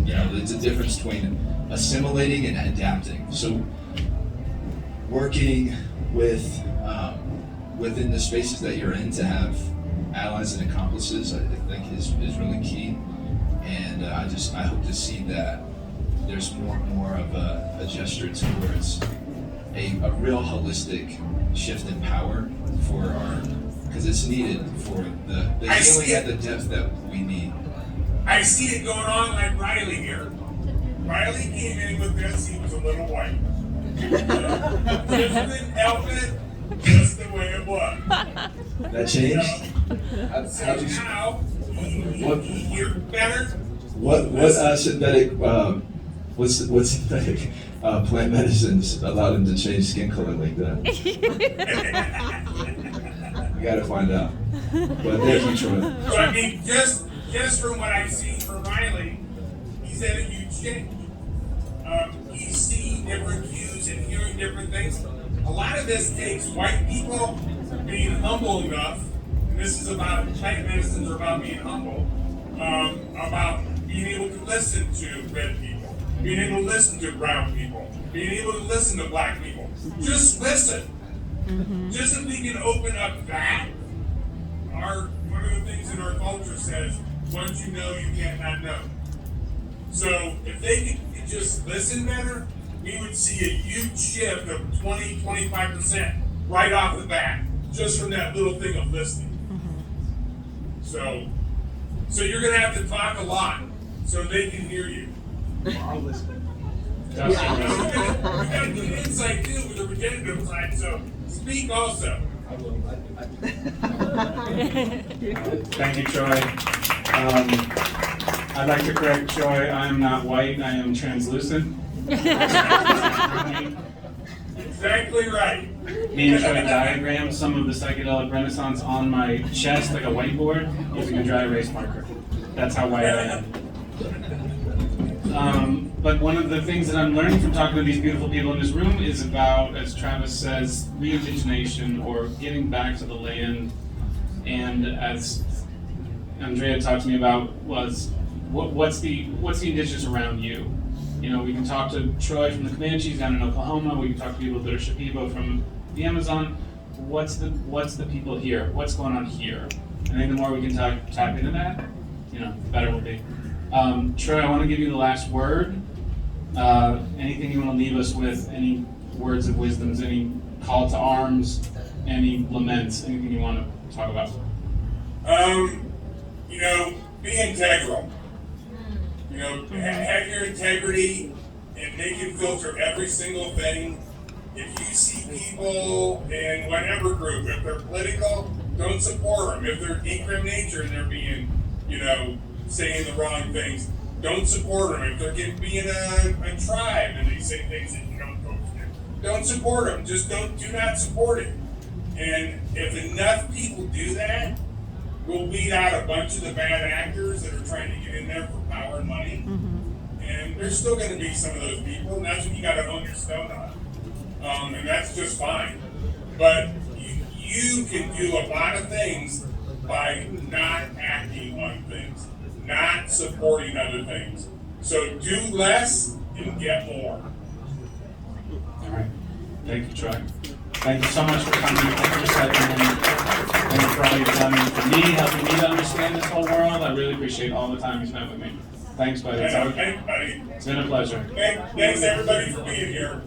a difference between assimilating and adapting. So working with within the spaces that you're in to have allies and accomplices, I think is really key. And I hope to see that there's more and more of a gesture towards a real holistic shift in power for our because it's needed for the I see healing it. at the depth that we need. I see it going on like Riley here. Riley came in with this, he was a little white. Different outfit, just the way it was. That changed. So now, you're better. What synthetic what synthetic plant medicines allowed him to change skin color like that? We gotta find out. But thank you, Troy. So I mean, just from what I've seen from Riley, he's had a huge change. He's seeing different views and hearing different things. A lot of this takes white people being humble enough, and this is about plant medicines are about being humble, about being able to listen to red people, being able to listen to brown people, being able to listen to black people. Just listen. Just if we can open up that, one of the things in our culture says, once you know, you can't not know. So if they could just listen better, we would see a huge shift of 20-25% right off the bat, just from that little thing of listening. So you're gonna have to talk a lot so they can hear you. I'll listen. You gotta do the insight too with the regenerative side, so speak also. Thank you, Troy. I'd like to correct Troy. I am not white. I am translucent. Exactly right. Me and Troy diagrammed some of the psychedelic renaissance on my chest like a whiteboard using a dry erase marker. That's how white I am. But one of the things that I'm learning from talking to these beautiful people in this room is about, as Travis says, re-indigenation or getting back to the land. And as Andrea talked to me about was, what's the indigenous around you? You know, we can talk to Troy from the Comanches down in Oklahoma. We can talk to people that are Shipibo from the Amazon. What's the people here? What's going on here? I think the more we can tap into that, the better we'll be. Troy, I want to give you the last word. Anything you want to leave us with? Any words of wisdoms? Any call to arms? Any laments? Anything you want to talk about? Be integral. Have your integrity and make it filter every single thing. If you see people in whatever group, if they're political, don't support them. If they're decrim nature and they're being, saying the wrong things, don't support them. If they're being a tribe and they say things that you don't support them. Just do not support it. And if enough people do that, we'll weed out a bunch of the bad actors that are trying to get in there for power and money. And there's still going to be some of those people, and that's what you got to own your stone on. And that's just fine. But you can do a lot of things by not acting on things, not supporting other things. So do less and get more. All right. Thank you, Troy. Thank you so much for coming. Thank you for stepping in. Thank you for all you've done for me, helping me to understand this whole world. I really appreciate all the time you spent with me. Thanks, buddy. Thanks, buddy. It's been a pleasure. Thanks, everybody, for being here.